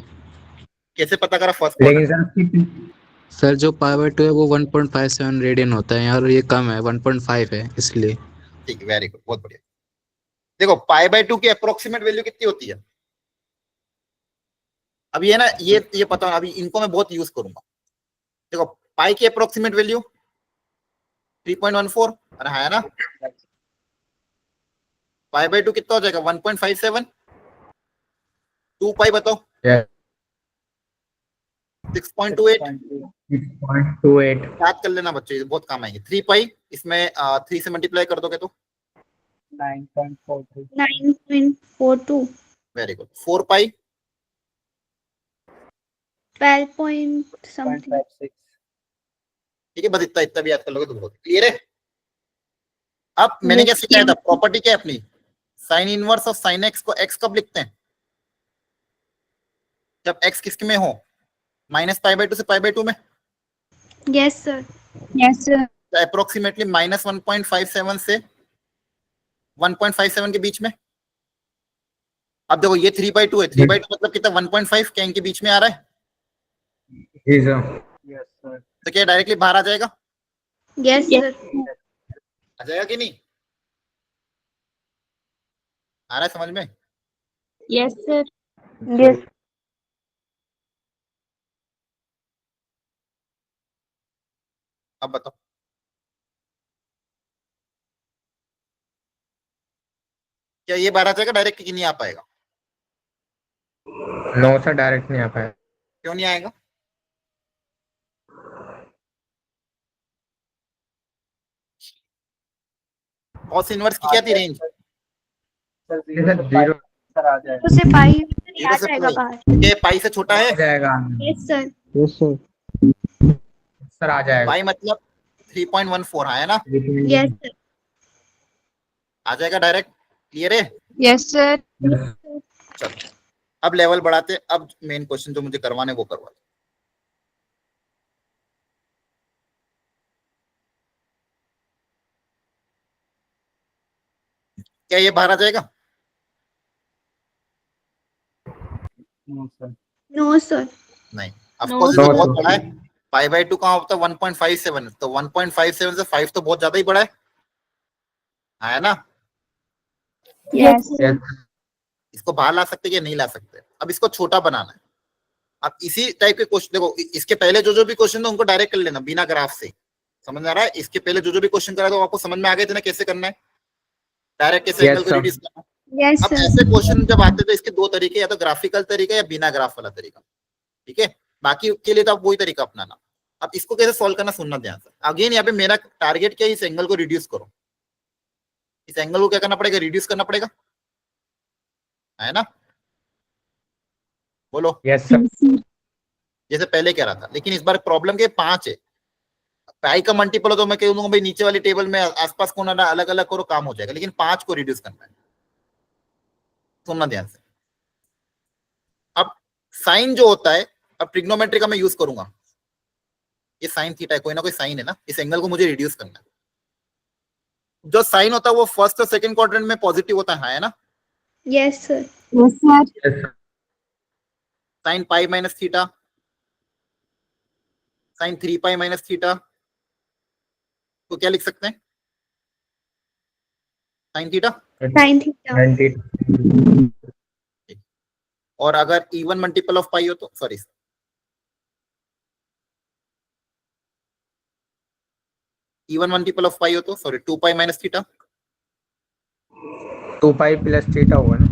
कैसे पता करा फर्स्ट लेकिन क्वाड्रेंट? सर सर जो π/2 है वो 1.57 रेडियन होता है और ये कम है, 1.5 है, इसलिए। ठीक है, वेरी गुड, बहुत बढ़िया। देखो π/2 की अप्रोक्सीमेट वैल्यू कितनी होती है? अब ये ना, ये पता, अभी इनको मैं बहुत यूज करूंगा। देखो, पाई की अप्रोक्सीमेट वैल्यू 3.14, अरे है ना। π/2 कितना हो जाएगा? 1.57। 2π बताओ। 6.28। 6.28। याद कर लेना बच्चों, ये बहुत काम आएंगे। 3π, इसमें 3 से मल्टीप्लाई कर दोगे तो 9.43. 9.42। Very good. 4π 12 point something। 0.56. ठीक है, बस इतना इतना भी याद कर लोगे तो बहुत क्लियर है। अब मैंने क्या सिखाया था? प्रॉपर्टी क्या है अपनी? Sine inverse of sine x को एक्स कब लिखते हैं? जब एक्स किस में हो? -π/2 से π/2 में। Yes sir. Yes sir. Approximately -1.57 से 1.57 के बीच में। अब देखो, ये 3/2 है। 3/2 मतलब कितना? 1.5। क्या इनके बीच में आ रहा है? जी सर। Yes, sir. तो क्या डायरेक्टली बाहर आ जाएगा? Yes sir. आ जाएगा कि नहीं? आ रहा है समझ में? Yes sir. यस अब बताओ। क्या ये बाहर आ जाएगा डायरेक्ट कि नहीं आ पाएगा? नो सर, डायरेक्ट नहीं आ पाया। क्यों नहीं आएगा? कॉस इनवर्स की क्या थी रेंज? सर ये सर 0 सर आ जाएगा। तो से पाई आ 0 से जाएगा पाई। बाहर। ये पाई से छोटा है? जाएगा। Yes sir. Yes sir. Sir आ जाएगा। पाई मतलब 3.14 है ना? Yes sir. आ जाएगा डायरेक्ट। क्लियर है? Yes sir. चलो अब लेवल बढ़ाते, अब मेन क्वेश्चन जो मुझे करवाने वो करवा। क्या ये बाहर आ जाएगा? No sir. No sir. नहीं, ऑफ No, कोर्स ये तो sir. बहुत बड़ा है। पाई बाय 2 कहाँ होता है? 1.57, तो 1.57 से 5 तो बहुत ज्यादा ही बड़ा है ना? Yes sir. इसको बाहर ला सकते कि नहीं ला सकते? अब इसको छोटा बनाना है। अब इसी टाइप के क्वेश्चन देखो, इसके पहले जो भी क्वेश्चन थे उनको डायरेक्ट कर लेना बिना ग्राफ से। समझ में आ रहा है? इसके पहले जो भी क्वेश्चन करा तो आपको समझ में आ गए थे ना कैसे करना है, डायरेक्ट कैसे Yes, एंगल को sir. रिड्यूस करना है। यस अब सर। ऐसे क्वेश्चन जब आते तो इसके दो तरीके, या तो ग्राफिकल तरीका या बिना ग्राफ वाला तरीका। ठीक है, बाकी के लिए तो आप वही तरीका अपनाना। अब इसको कैसे सॉल्व करना सुनना ध्यान से। अगेन यहाँ पे मेरा टारगेट क्या है? इस एंगल को रिड्यूस करो। इस एंगल को क्या करना पड़ेगा? रिड्यूस करना पड़ेगा, है ना? बोलो। Yes sir. जैसे पहले कह रहा था, लेकिन इस बार प्रॉब्लम के 5 है। पाई का मल्टीपल हो तो मैं कह दूंगा भाई नीचे वाली टेबल में आसपास को ना अलग अलग करो, काम हो जाएगा, लेकिन 5 को रिड्यूस करना है। सुनना ध्यान से। अब साइन जो होता है, अब ट्रिग्नोमेट्री का मैं यूज करूंगा। ये साइन थीटा है, कोई ना कोई साइन है ना, इस एंगल को मुझे रिड्यूस करना है। जो साइन होता है वो फर्स्ट और सेकंड क्वाड्रेंट में पॉजिटिव होता है ना? Yes sir. Yes sir. Sine pi minus theta, sine 3 pi minus theta, तो क्या लिख सकते हैं? Sine theta. Sine theta. 90. और अगर इवन मल्टीपल ऑफ पाई हो तो, sorry, even multiple of pi हो तो, sorry, 2 pi minus theta. 2 pi plus theta होगा ना?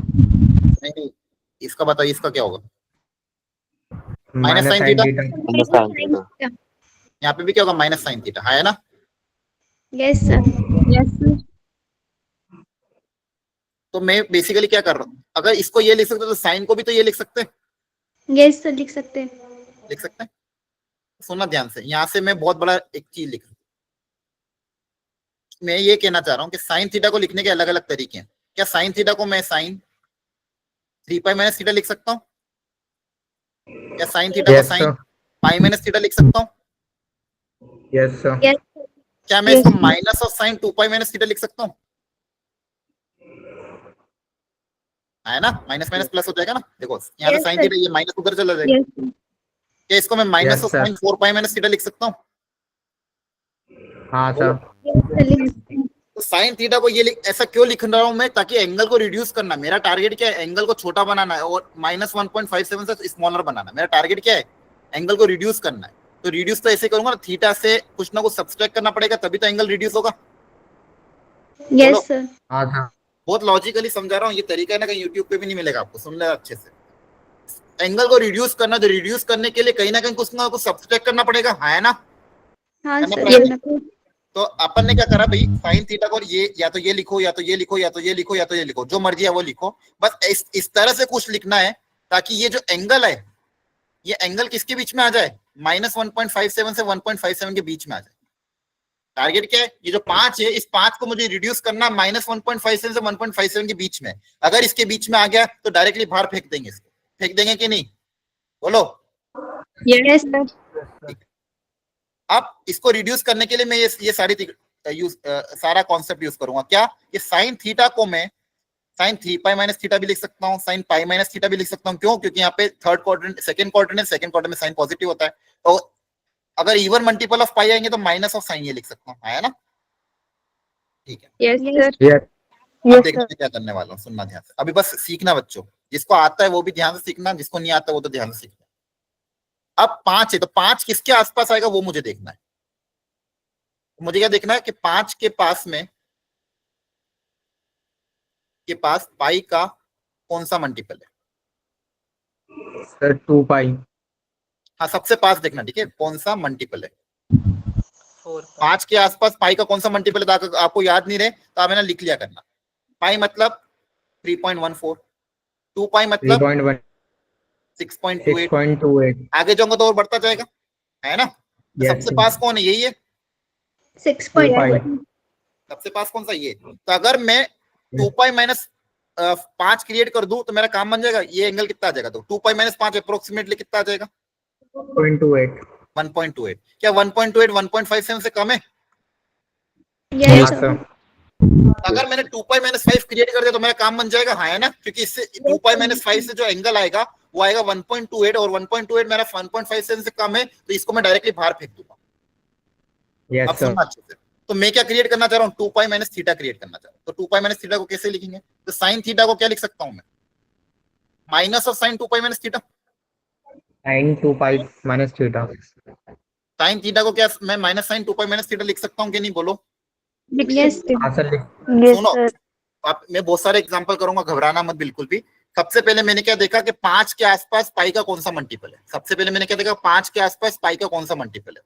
नहीं, इसका बताइए, इसका क्या होगा? Minus sin sine theta. Theta. यहाँ पे भी क्या होगा? माइनस साइन थीटा, है ना? Yes sir. Yes sir. तो मैं बेसिकली क्या कर रहा हूँ, अगर इसको ये लिख सकते तो साइन को भी तो ये लिख सकते हैं। यस सर लिख सकते हैं। लिख सकते हैं। सुनना ध्यान से, यहां से मैं बहुत बड़ा एक चीज लिख रहा हूं। मैं ये कहना चाह रहा हूँ कि साइन थीटा को लिखने के अलग अलग तरीके हैं। क्या साइन थीटा को मैं साइन 3 पाई माइनस थीटा लिख सकता हूँ? क्या साइन थीटा को yes sine sir. Pi minus theta लिख सकता हूँ? Yes sir. यस। क्या मैं इसको minus of sine 2 pi minus theta लिख सकता हूँ? है ना? माइनस माइनस प्लस हो जाएगा ना। देखो यहाँ से Yes, साइन sir. थीटा, ये माइनस उधर चला जाएगा। Yes sir. क्या इसको मैं minus Yes, of sir. Sine 4 pi minus theta लिख सकता हूँ? हाँ सर। यस सर लिख सकते हैं। तो साइन थीटा को ये ऐसा क्यों लिख रहा हूं मैं? ताकि एंगल को रिड्यूस करना। मेरा टारगेट क्या है? एंगल को छोटा बनाना है और माइनस 1.57 से स्मॉलर बनाना। मेरा टारगेट क्या है? एंगल को रिड्यूस करना है। तो रिड्यूस तो ऐसे करूंगा ना, थीटा से कुछ ना कुछ सब्सट्रैक्ट करना पड़ेगा, तभी तो एंगल रिड्यूस होगा। बोलो। Yes sir. हाँ सर। बहुत लॉजिकली समझा रहा हूँ। ये तरीका है ना, कहीं यूट्यूब पे भी नहीं मिलेगा आपको। सुन ले अच्छे से। एंगल को रिड्यूस करना, तो रिड्यूस करने के लिए कहीं ना कुछ सब्सट्रैक्ट करना पड़ेगा, है ना? हाँ करना सर। पड़ेगा। तो अपन ने क्या करा भाई, साइन थीटा को ये या तो ये लिखो, या तो ये लिखो, या तो ये लिखो, या तो ये लिखो, जो मर्जी है वो लिखो। बस इस तरह से कुछ लिखना है ताकि ये जो एंगल है, ये एंगल किसके बीच में आ जाए? माइनस 1.57 से 1.57 के बीच में आ जाए। टारगेट क्या है? ये जो 5 है, इस 5 को मुझे रिड्यूस करना माइनस 1.57 से 1.57 के बीच में। अगर इसके बीच में आ गया तो डायरेक्टली बाहर फेंक देंगे। इसको फेंक देंगे कि नहीं? बोलो। Yes sir. अब इसको रिड्यूस करने के लिए मैं ये सारा कॉन्सेप्ट यूज करूंगा। क्या? ये साइन थीटा को मैं साइन 3 पाई माइनस थीटा भी लिख सकता हूँ, साइन पाई माइनस थीटा भी लिख सकता हूँ। क्यों? क्योंकि यहाँ पे थर्ड क्वाड्रेंट, सेकंड क्वाड्रेंट है, सेकंड क्वाड्रेंट में साइन पॉजिटिव होता है। तो अगर इवन मल्टीपल ऑफ पाई आएंगे तो माइनस ऑफ साइन ये लिख सकता हूँ, है ना? ठीक है, यस सर। Yes. अब देखना मैं क्या करने वाला हूँ, सुनना ध्यान से, अभी बस सीखना बच्चों, जिसको आता है वो भी ध्यान से सीखना, जिसको नहीं आता वो तो ध्यान से सीखना। अब 5 है तो 5 किसके आसपास आएगा वो मुझे देखना है। मुझे क्या देखना है कि 5 के पास में के पास पाई का कौन सा मल्टीपल है। सर 2 पाई। हाँ, सबसे पास देखना, ठीक है, कौन सा मल्टीपल है। 4 5 के आसपास पाई का कौन सा मल्टीपल है, तो आपको याद नहीं रहे तो आप है ना लिख लिया करना। पाई मतलब 3.14, 2 पाई मतलब 3.1 6.28, 6.28। आगे जाऊंगा तो और बढ़ता जाएगा, है ना? तो Yes, सबसे sir. पास कौन है, यही है। 2 पाई। सबसे पास कौन सा, ये। तो अगर मैं 2 पाई माइनस 5 क्रिएट कर दूं तो मेरा काम बन जाएगा। ये एंगल कितना आ जाएगा, तो 2 पाई माइनस 5 अप्रोक्सीमेटली कितना आ जाएगा, 0.28। 1.28। क्या 1.28 1.57 से कम है? हाँ यस सर। अगर मैंने 2 पाई माइनस 5 क्रिएट कर दिया तो मेरा काम बन जाएगा, हाँ है ना? क्योंकि इससे 2 पाई माइनस 5 से जो एंगल आएगा वो आएगा 1.28, और 1.28 मेरा 1.57 से कम है, तो इसको मैं डायरेक्टली बाहर फेंक दूंगा। यस अब सर। सुनना अच्छे से, तो मैं क्या क्रिएट करना चाह रहा हूँ, 2 पाई माइनस थीटा क्रिएट करना चाह रहा हूँ। तो 2 पाई माइनस थीटा को कैसे लिखेंगे, तो साइन थीटा को क्या लिख सकता हूँ मैं, minus of sine 2 pi minus theta. sin 2 pi minus theta. Sine theta को क्या मैं minus sine 2 pi minus theta लिख सकता हूँ कि नहीं, बोलो। यस हाँ सर। सुनो, आप मैं बहुत सारे एग्जांपल करूंगा, घबराना मत बिल्कुल भी। सबसे पहले मैंने क्या देखा कि 5 के आसपास पाई का कौन सा मल्टीपल है। सबसे पहले मैंने क्या देखा, 5 के आसपास पाई का कौन सा मल्टीपल है।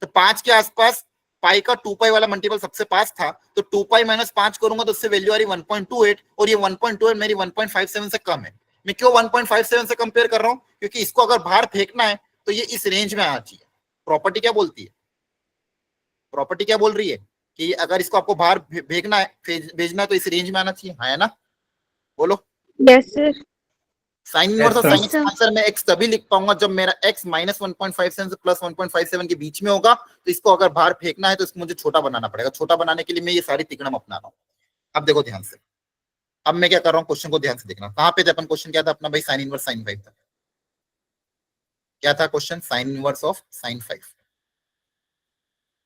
तो 5 के आसपास पाई का 2 पाई वाला मल्टीपल सबसे पास था, तो 2 पाई माइनस 5 करूंगा तो उससे वैल्यू आ रही 1.28, और ये 1.28 मेरी 1.57 से कम है। मैं क्यों 1.57 से कंपेयर कर रहा हूं, क्योंकि इसको अगर बाहर फेंकना है तो ये इस रेंज में आना चाहिए। प्रॉपर्टी क्या बोलती है, प्रॉपर्टी क्या बोल रही है कि अगर इसको आपको बाहर भेजना है, भेजना है तो इस रेंज में आना चाहिए, है ना? बोलो। Yes sir. साइन इनवर्स और sir. साइन एक्सपांसर में एक्स तभी लिख पाऊंगा जब मेरा एक्स माइनस 1.57 से प्लस 1.57 के बीच में होगा। तो इसको अगर बाहर फेंकना है तो इसको मुझे छोटा बनाना पड़ेगा। छोटा बनाने के लिए मैं ये सारी तिकड़म अपना रहा हूँ। अब देखो ध्यान से, अब मैं क्या कर रहा हूँ, क्वेश्चन को ध्यान से देखना। कहाँ पे थे अपन, क्वेश्चन क्या था अपना भाई, साइन इनवर्स साइन 5 था। क्या था question, sine inverse of sine 5।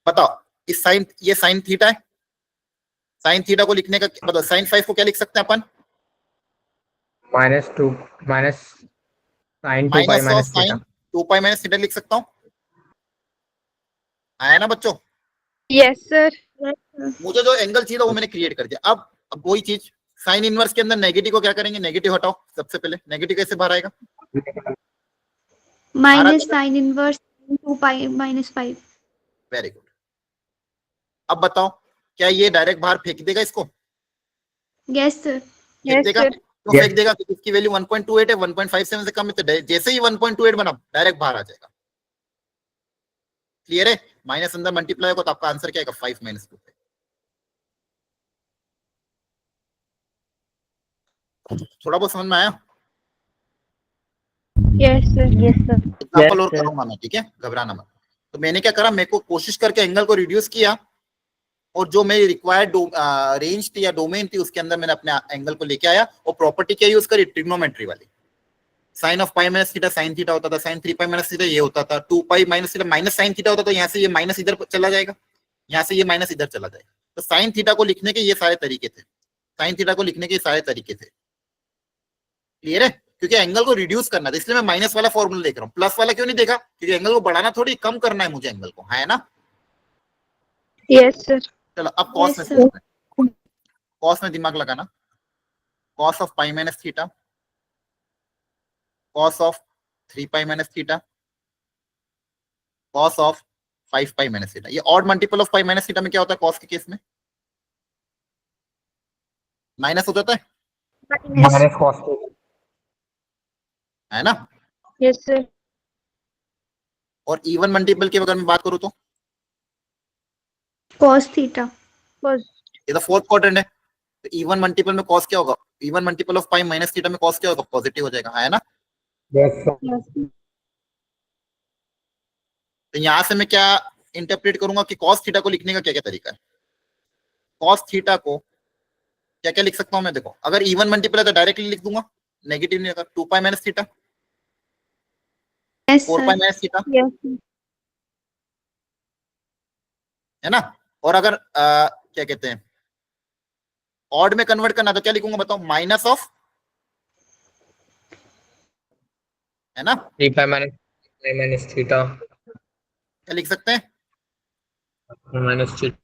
बताओ, इस साइन, ये साइन थीटा है, साइन थीटा को लिखने का बताओ, साइन 5 को क्या लिख सकते हैं अपन, -2 minus sin 2 pi minus of minus sine theta. 2 pi minus theta लिख सकता हूँ, आया ना बच्चों? Yes sir. मुझे जो एंगल चाहिए था वो मैंने क्रिएट कर दिया। अब वही चीज साइन इनवर्स के अंदर नेगेटिव को क्या करेंगे, नेगेटिव हटाओ। सबसे पहले नेगेटिव कैसे बाहर आएगा, minus sine inverse 2 pi minus 5। Very good. अब बताओ, क्या ये डायरेक्ट बाहर फेंक देगा इसको, यस सर। फेंक देगा? क्यों Yes. फेंक देगा, क्योंकि इसकी वैल्यू 1.28 है, 1.57 से कम है, तो जैसे ही 1.28 बना डायरेक्ट बाहर आ जाएगा। क्लियर है? माइनस अंदर मल्टीप्लाई होगा तो आपका आंसर क्या आएगा, 5 माइनस 2। थोड़ा बहुत समझ में आया? Yes sir. Yes sir. Example और करूंगा मैं, ठीक है, घबराना मत। तो मैंने क्या करा, मेरे को कोशिश करके एंगल को रिड्यूस किया, और जो मेरी रिक्वायर्ड रेंज थी या डोमेन थी उसके अंदर मैंने अपने एंगल को लेके आया, और प्रॉपर्टी क्या यूज करी, ट्रिग्नोमेट्री वाली। Sine of pi minus theta sine theta होता था, साइन 3 पाई माइनस थीटा ये होता था, 2 pi minus theta minus sine theta होता था। यहाँ से ये माइनस इधर चला जाएगा, यहाँ से ये माइनस इधर चला जाएगा। तो साइन थीटा को लिखने के ये सारे तरीके थे, साइन थीटा को लिखने के सारे तरीके थे। क्लियर है? क्योंकि एंगल को रिड्यूस करना था, इसलिए मैं माइनस वाला फॉर्मूला देख रहा हूँ, प्लस वाला क्यों नहीं देखा, क्योंकि एंगल को बढ़ाना थोड़ी, कम करना है मुझे एंगल को, है ना? Yes sir. चलो अब कॉस में Yes, sir. समझते हैं। कॉस में दिमाग लगाना, cos of pi minus theta, cos of 3 pi minus theta, cos of 5 pi minus theta. ये odd multiple of pi minus theta में क्या होता है, कॉस के केस में माइनस हो जाता माइनस cos है ना? Yes sir. और इवन मल्टीपल की अगर मैं बात करूं तो कॉस थीटा। ये तो फोर्थ क्वाड्रेंट है, तो इवन मल्टीपल में कॉस क्या होगा, even multiple of pi minus theta में कॉस क्या होगा, पॉजिटिव हो जाएगा, है ना? Yes, sir. तो यहां से मैं क्या इंटरप्रेट करूंगा कि कॉस थीटा को लिखने का क्या क्या तरीका है। कॉस थीटा को क्या क्या लिख सकता हूं मैं, देखो, अगर इवन मल्टीपल है तो डायरेक्टली लिख दूंगा, नेगेटिव नहीं होगा, 2 pi minus theta, yes 4 sir. Pi minus theta, yes है ना। और अगर क्या कहते हैं ऑड में कन्वर्ट करना तो क्या लिखूंगा बताओ, माइनस ऑफ, है ना, 3 पाई माइनस थीटा क्या लिख सकते हैं, माइनस थीटा।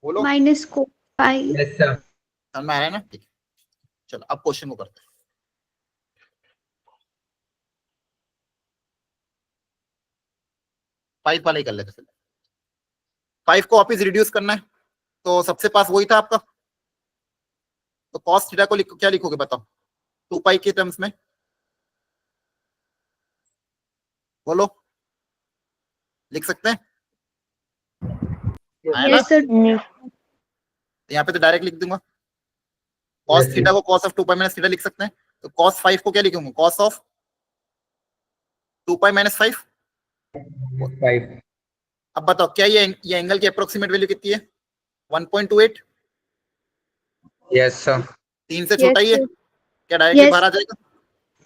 बोलो। माइनस को पाई। Yes sir. समझ में आ रहा है ना, ठीक है। चलो अब क्वेश्चन को करते हैं। फाइव वाले ही कर लेते हैं। 5 को वापिस रिड्यूस करना है, तो सबसे पास वही था आपका, तो कॉस थीटा को क्या लिखोगे बताओ 2 पाई के टर्म्स में, बोलो, लिख सकते हैं, आया ना। Yes sir. यहाँ पे तो डायरेक्ट लिख दूंगा, कॉस Yes, थीटा को cos of 2 pi minus theta लिख सकते हैं, तो कॉस 5 को क्या लिखूंगा, कॉस ऑफ 2 पाई माइनस 5। 5। अब बताओ क्या ये एंगल की अप्रोक्सीमेट वैल्यू कितनी है, 1.28, यस सर। 3 से छोटा ही है, Yes, क्या डायरेक्टली Yes. बाहर आ जाएगा,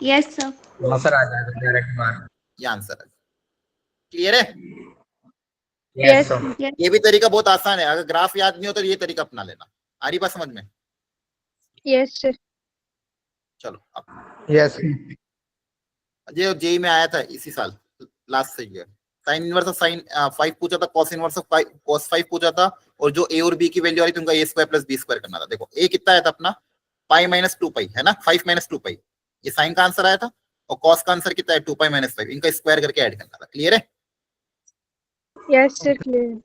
यस सर। वहाँ सर आ जाएगा डायरेक्ट बाहर। ये आंसर है। क्लियर है। Yes sir. यस ये भी तरीका बहुत आसान है, अगर ग्राफ याद नहीं हो तो ये तरीका अपना लेना। आ रही बात समझ में। Yes sir. चलो अब यस ये जेई में आया था इसी साल लास्ट से, ये साइन इनवर्स ऑफ साइन 5 पूछा था, कॉस इनवर्स ऑफ कॉस 5 पूछा था, और जो ए और बी की वैल्यू आ रही थी उनका ए स्क्वायर प्लस बी स्क्वायर करना था। देखो ए कितना आया था अपना, पाई माइनस 2 पाई, है ना, 5 माइनस 2 पाई, ये साइन का आंसर आया था, और कॉस का आंसर कितना है 2 पाई माइनस 5, इनका स्क्वायर करके ऐड करना था। क्लियर है। Yes sir clear.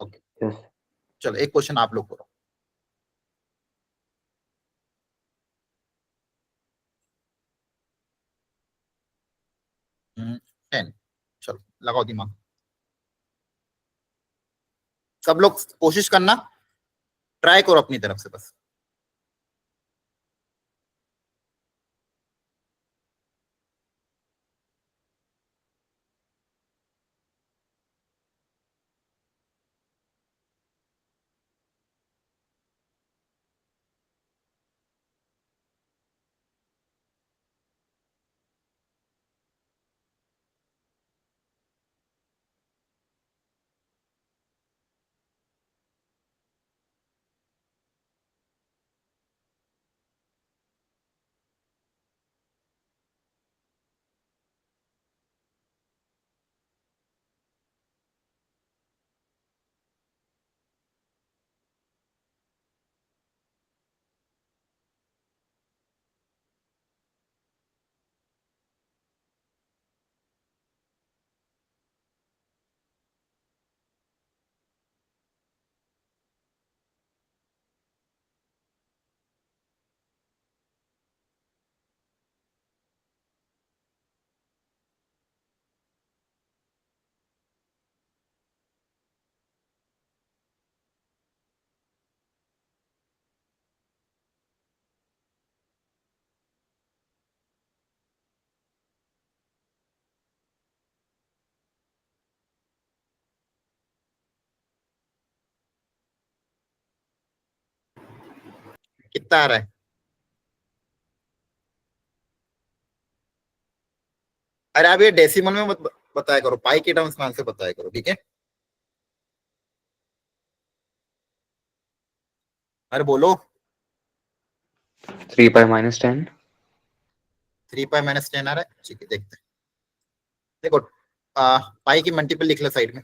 ओके चलो एक क्वेश्चन आप लोग करो। हम्म, 10। चलो लगाओ दिमाग, सब लोग कोशिश करना, ट्राई करो अपनी तरफ से बस। कितना आ रहा है, अरे आप ये डेसिमल में मत बताया करो, पाई के टर्म्स में आंसर बताया करो, ठीक है। अरे बोलो। 3 पाई माइनस 10। 3 पाई माइनस 10 आ रहा है, ठीक है देखते हैं। देखो पाई की मल्टीपल लिख लो साइड में,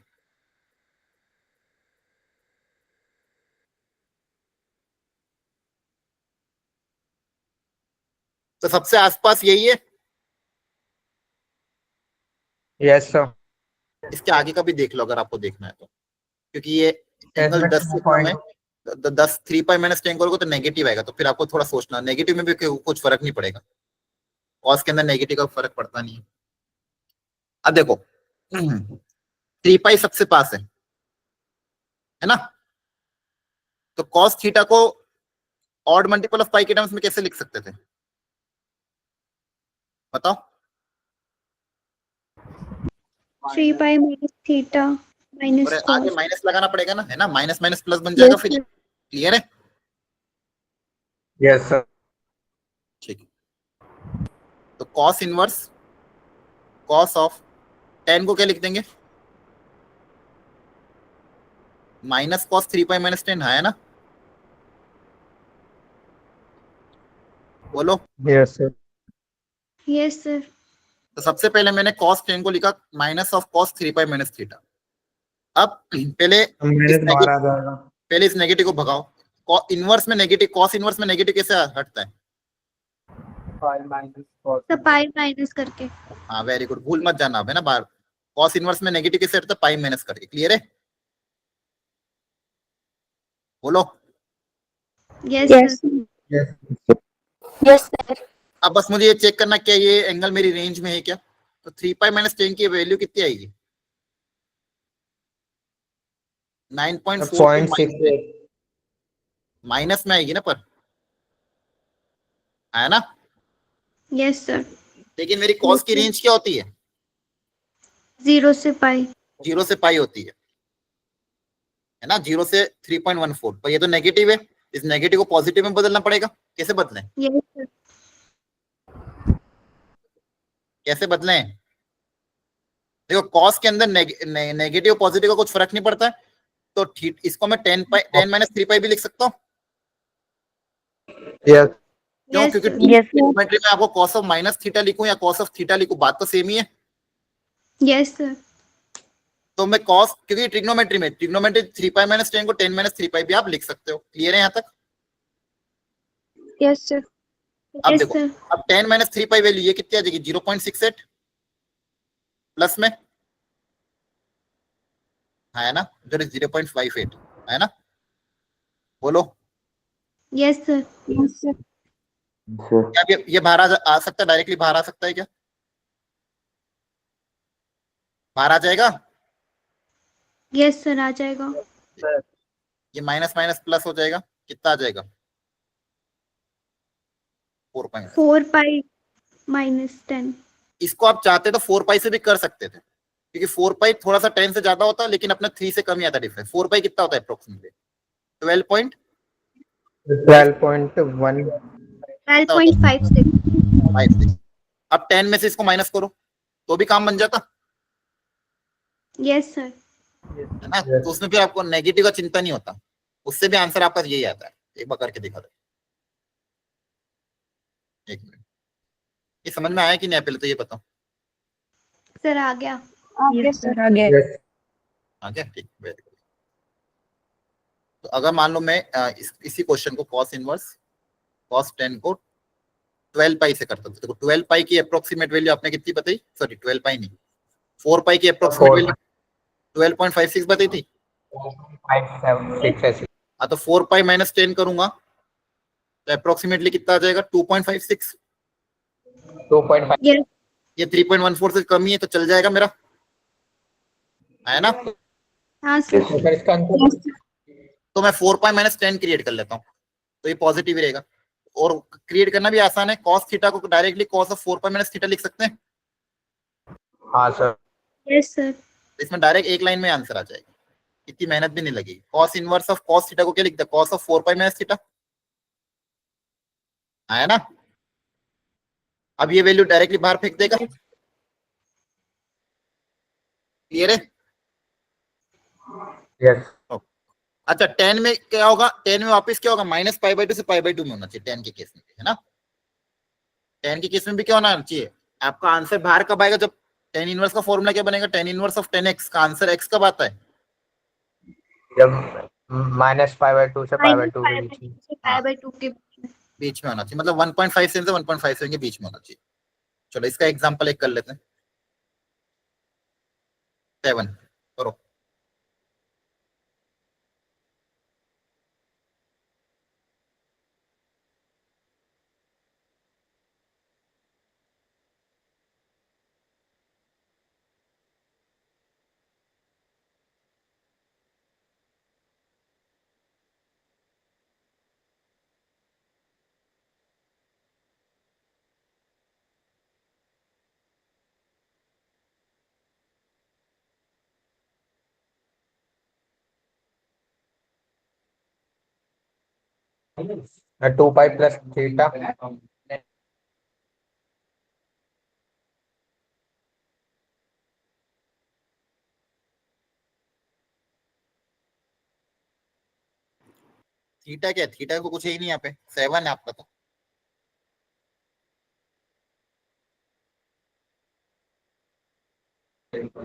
तो सबसे आसपास यही है, यस सर। इसके आगे का भी देख लो अगर आपको देखना है तो, क्योंकि ये एंगल 10 से कम है, 10 3 पाई माइनस 10 करोगे तो नेगेटिव आएगा, तो फिर आपको थोड़ा सोचना, नेगेटिव में भी कुछ फर्क नहीं पड़ेगा, कॉस के अंदर नेगेटिव का फर्क पड़ता नहीं है। अब देखो 3 पाई सबसे पास है ना, तो कॉस थीटा को ऑड मल्टीपल ऑफ पाई के टर्म्स में कैसे लिख सकते थे बताओ। 3 पाई माइनस थीटा और माइनस आगे कॉस। माइनस लगाना पड़ेगा ना, है ना, माइनस माइनस प्लस बन जाएगा फिर। क्लियर है। Yes sir. ठीक है, तो कॉस इनवर्स कॉस ऑफ 10 को क्या लिख देंगे, माइनस कॉस 3 पाई माइनस 10 है ना? बोलो। Yes sir. Yes sir. तो सबसे पहले मैंने cos 10 को लिखा minus of cos 3 pi minus theta. अब पहले इस नेगेटिव को भगाओ। इनवर्स में नेगेटिव, cos इनवर्स में नेगेटिव कैसे हटता है? फाइव माइनस कॉस तो पाई माइनस करके। हाँ वेरी गुड, भूल मत जाना अब है ना बार। cos इनवर्स में नेगेटिव कैसे हटता है? पाई माइनस करके। क्लियर है? बोलो। Yes sir. Yes sir. अब बस मुझे ये चेक करना क्या ये एंगल मेरी रेंज में है क्या? तो 3 पाई माइनस 10 की वैल्यू कितनी आएगी? 9.4 माइनस में आएगी ना, पर है ना? Yes sir. लेकिन मेरी कॉस की रेंज क्या होती है? 0 से पाई। 0 से पाई होती है ना? 0 से 3.14। पर ये तो नेगेटिव है, इस नेगेटिव को पॉजिटिव में बदलना पड़ेगा। कैसे बदलें? Yes sir. कैसे बदलें? देखो कॉस के अंदर नेगेटिव पॉजिटिव का कुछ फर्क नहीं पड़ता है, तो ठीक इसको मैं 10 माइनस 3 पाई भी लिख सकता हूँ। यस क्यों? Yes, क्योंकि sir. ट्रिग्नोमेट्री में आपको cos ऑफ माइनस थीटा लिखूं या cos ऑफ थीटा लिखूं, बात तो सेम ही है। Yes sir. तो मैं cos, क्योंकि ट्रिग्नोमेट्री 3 पाई माइनस 10 को 10 माइनस 3 पाई भी आप लिख सकते हो। क्लियर है यहाँ तक? Yes sir. अब यस देखो, सर। अब 10 माइनस 3 पाई वैल्यू ये कितनी आ जाएगी? 0.68 प्लस में है ना, जो 0.58 है ना? बोलो। Yes sir. क्या ये बाहर आ सकता है? डायरेक्टली बाहर आ सकता है क्या? बाहर आ जाएगा? यस सर आ जाएगा। ये माइनस माइनस प्लस हो जाएगा, कितना आ जाएगा? 4 पाई। 4 पाई माइनस 10। इसको आप चाहते तो 4 पाई से भी कर सकते थे, क्योंकि 4 पाई थोड़ा सा 10 से ज्यादा होता है, लेकिन अपना 3 से कम ही आता डिफरेंस। 4 पाई कितना होता है अप्रोक्सीमेटली? 12.1 12.56। अब 10 में से इसको माइनस करो तो भी काम बन जाता यस सर। है ना? तो उसमें फिर आपको नेगेटिव का चिंता नहीं होता, उससे भी आंसर आपका यही आता है। एक बार करके दिखा दो। एक मिनट, ये समझ में आया कि नहीं? पहले तो ये बताओ। सर आ गया। यस सर आ गया। आ गया? ठीक, वेरी गुड। तो अगर मान लो मैं इसी क्वेश्चन को cos इनवर्स cos 10 को 12 पाई से करता हूँ, तो 12 पाई की अप्रोक्सीमेट वैल्यू आपने कितनी बताई? सॉरी 12 पाई नहीं, 4 पाई की अप्रोक्सीमेट वैल्यू 12.56 बताई थी। 5.76 हाँ, तो 4 पाई माइनस 10 करूंगा तो अप्रोक्सीमेटली कितना आ जाएगा? 2.56। 2.5 यस। ये 3.14 से कम ही है, तो चल जाएगा मेरा, है ना? हाँ सर। सर इसका आंसर तो मैं 4 पाई माइनस 10 क्रिएट कर लेता हूँ, तो ये पॉजिटिव ही रहेगा। और क्रिएट करना भी आसान है, cos थीटा को directly cos of 4 pi minus theta लिख सकते हैं। हाँ सर। Yes sir. इसमें डायरेक्ट एक लाइन में आंसर आ जाएगी, इतनी मेहनत भी नहीं लगेगी। cos inverse of cos theta को क्या लिखते हैं? cos of 4 pi minus theta, है ना? अब ये वैल्यू डायरेक्टली बाहर फेंक देगा। क्लियर है? यस अच्छा 10 में क्या होगा? 10 में वापस क्या होगा? माइनस पाई बाई 2 से पाई बाई 2 में होना चाहिए 10 के केस में, है ना? 10 के केस में भी क्या होना चाहिए? आपका आंसर बाहर कब आएगा? जब tan इनवर्स का फॉर्मूला क्या बनेगा? tan इनवर्स ऑफ 10x का आंसर x कब आता है? जब -π/2 से π/2 के बीच में। से पाई बाई 2 के बीच में होना चाहिए, मतलब 1.57 से 1.57 के बीच में होना चाहिए। चलो इसका एग्जांपल एक कर लेते हैं। 7 करो। Two pi plus theta theta क्या है? थीटा को कुछ है ही नहीं यहाँ पे, 7 है आपका तो।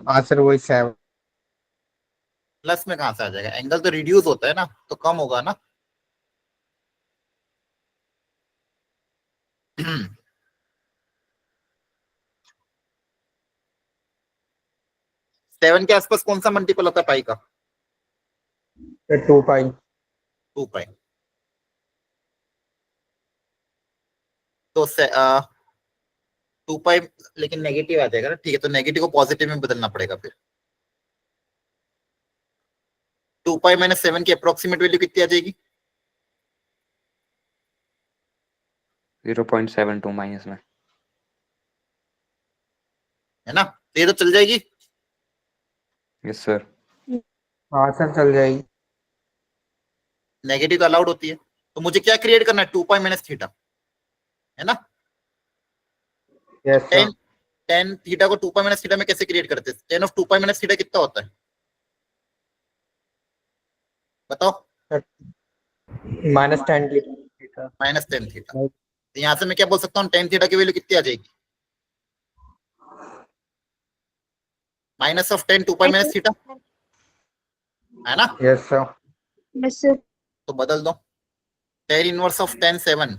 हाँ सर वही 7। प्लस में कहां से आ जाएगा? एंगल तो रिड्यूस होता है ना, तो कम होगा ना। सेवन के आसपास कौन सा मल्टीपल होता है पाई का? 2 पाई। 2 पाई। तो 2 पाई लेकिन नेगेटिव आ जाएगा ना। ठीक है, तो नेगेटिव को पॉजिटिव में बदलना पड़ेगा फिर। 2 पाई माइनस 7 की अप्रोक्सीमेट वैल्यू कितनी आ जाएगी? 0.72 माइनस में, है ना? तो ये तो चल जाएगी। Yes sir. हाँ सर चल जाएगी। नेगेटिव तो अलाउड होती है। तो मुझे क्या क्रिएट करना है? 2 पाई माइनस थीटा, है ना? Yes sir. टेन थीटा को 2 पाई माइनस थीटा में कैसे क्रिएट करते हैं? Ten of 2 pi minus theta कितना होता है बताओ? -10 थीटा। Minus 10 theta. तो यहां से मैं क्या बोल सकता हूँ? 10 थीटा की वैल्यू कितनी आ जाएगी? Minus of 10 2 pi minus theta, है ना? Yes sir. Yes sir. तो बदल दो। 10 इनवर्स ऑफ 10 7।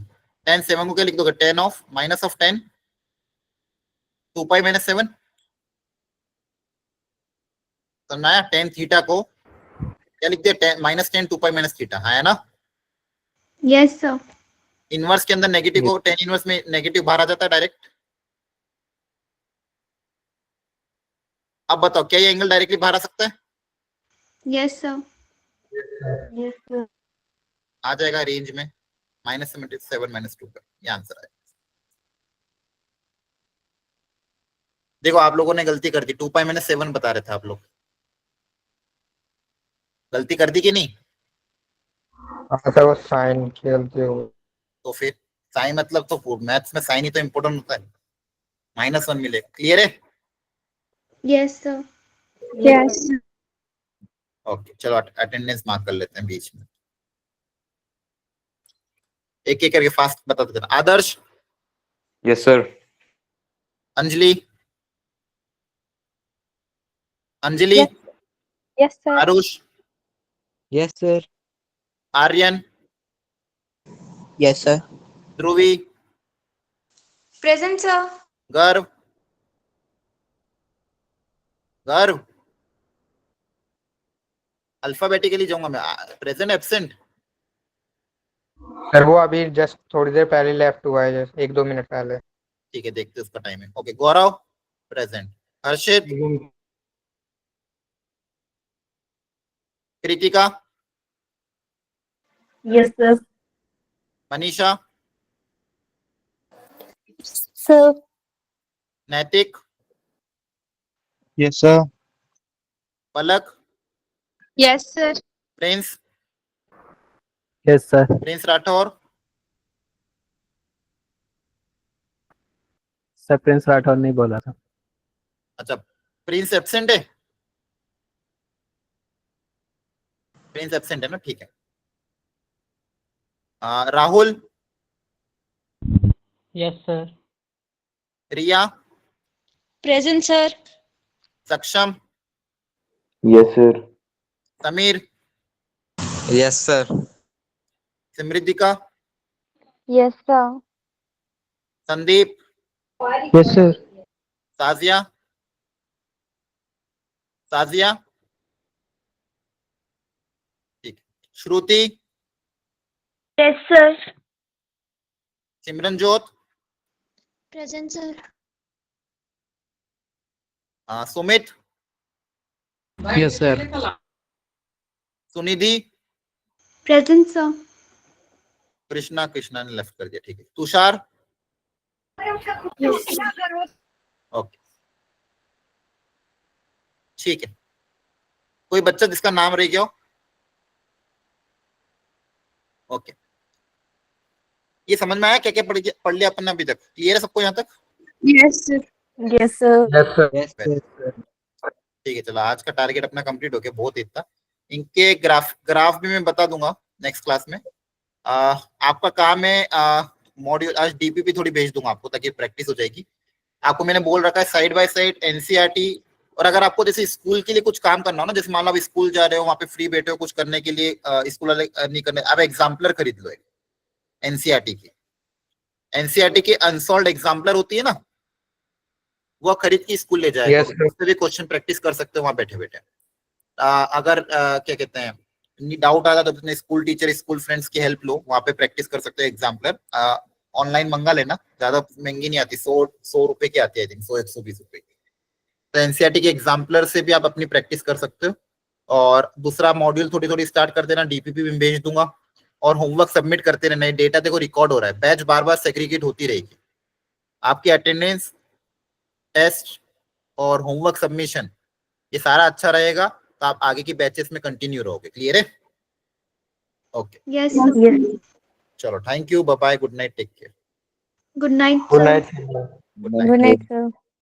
10 7 को क्या लिख दोगे? 10 of minus of 10 2 pi minus 7। तो नया 10 थीटा को क्या लिख दिया? -10 2 पाई माइनस थीटा, है ना? Yes sir. इनवर्स के अंदर नेगेटिव को 10 इनवर्स में नेगेटिव बाहर आ जाता है डायरेक्ट। अब बताओ क्या ये एंगल डायरेक्टली बाहर आ सकता है? Yes sir. Yes, sir. आ जाएगा रेंज में -77 -2 का। ये आंसर है। देखो आप लोगों ने गलती कर दी, 2 पाई माइनस 7 बता रहे थे आप लोग। गलती कर दी कि नहीं? हाँ सर वो साइन की गलती हो गई। तो फिर साइन मतलब तो मैथ्स में साइन ही तो इम्पोर्टेंट होता है। -1 मिलेगा। क्लियर है? Yes sir. यस। ओके चलो अटेंडेंस मार्क कर लेते हैं बीच में। एक एक करके फास्ट बता देते हैं। Aadarsh, yes sir. Anjali, Anjali, Yes. Yes, sir. Aarush, yes sir. Aryan, yes sir. Dhruvi, present sir. Garv, Garv. Alphabetically जाऊंगा मैं। Present absent? सर वो अभी जस्ट थोड़ी देर पहले लेफ्ट हुआ है, जस्ट 1-2 मिनट पहले। ठीक है देखते हैं उसका टाइम है। Okay Gaurav present. Harshit, Kritika, Yes, sir. Manisha, Sir. Naitik, Yes, sir. Palak, yes sir. Prince, Yes, sir. Prince Rathore, sir Prince Rathore नहीं बोला था। अच्छा प्रिंस एब्सेंट है? प्रिंस एब्सेंट है ना, ठीक है। Rahul, yes sir. Riya, present sir. Saksham, yes sir. Sameer, yes sir. Samriddhika, Yes, sir. Sandeep, Yes, sir. Sajiya, Sajiya, ठीक है। Shruti, yes sir. Simranjot, present sir. Sumit, yes sir. Sunidhi, present sir. Krishna, Krishna ने लेफ्ट कर दिया, ठीक है। तुषार, ओके ठीक है। कोई बच्चा जिसका नाम रह गया हो? ओके ये समझ में आया क्या क्या पढ़ लिया अपन ने अभी तक? क्लियर है सबको यहाँ तक? Yes sir. Yes, sir. Yes sir. Yes, sir. ठीक है चलो आज का टारगेट अपना कंप्लीट हो गया। बहुत इतना इनके ग्राफ भी मैं बता दूंगा नेक्स्ट क्लास में। आपका काम है मॉड्यूल, आज डीपीपी थोड़ी भेज दूंगा आपको ताकि प्रैक्टिस हो जाएगी। आपको मैंने बोल रखा है साइड बाय साइड एनसीईआरटी, और अगर आपको जैसे स्कूल के लिए कुछ काम करना हो ना, जैसे मान लो आप स्कूल जा रहे हो, वहाँ पे फ्री बैठे हो, कुछ करने के लिए स्कूल वाले नहीं करने, आप एग्जाम्पलर खरीद लो एक एनसीईआरटी की। एनसीईआरटी की अनसॉल्व्ड एग्जाम्पलर होती है ना, वो खरीद के स्कूल ले जाएगा, Yes, sir. उससे भी क्वेश्चन प्रैक्टिस कर सकते हो वहाँ बैठे बैठे। अगर क्या कहते हैं डाउट आता तो अपने स्कूल टीचर, स्कूल फ्रेंड्स की हेल्प लो, वहाँ पे प्रैक्टिस कर सकते हो एग्जाम्पलर। ऑनलाइन मंगा लेना, ज्यादा महंगी नहीं आती, 100 रुपए की आती है, 100-120 रुपए की। तो एनसीईआरटी के एग्जाम्पलर से भी आप अपनी प्रैक्टिस कर सकते हो। और दूसरा मॉड्यूल थोड़ी थोड़ी स्टार्ट कर देना, डीपीपी भी भेज दूंगा, और होमवर्क सबमिट करते रहना। ये डेटा देखो रिकॉर्ड हो रहा है, बैच बार बार सेग्रीगेट होती रहेगी। आपकी अटेंडेंस, टेस्ट और होमवर्क सबमिशन ये सारा अच्छा रहेगा तो आप आगे की बैचेस में कंटिन्यू रहोगे। क्लियर है? ओके, यस चलो, thank you, bye bye, good night, take care. Good night Good sir. night. Good night. Good night, sir.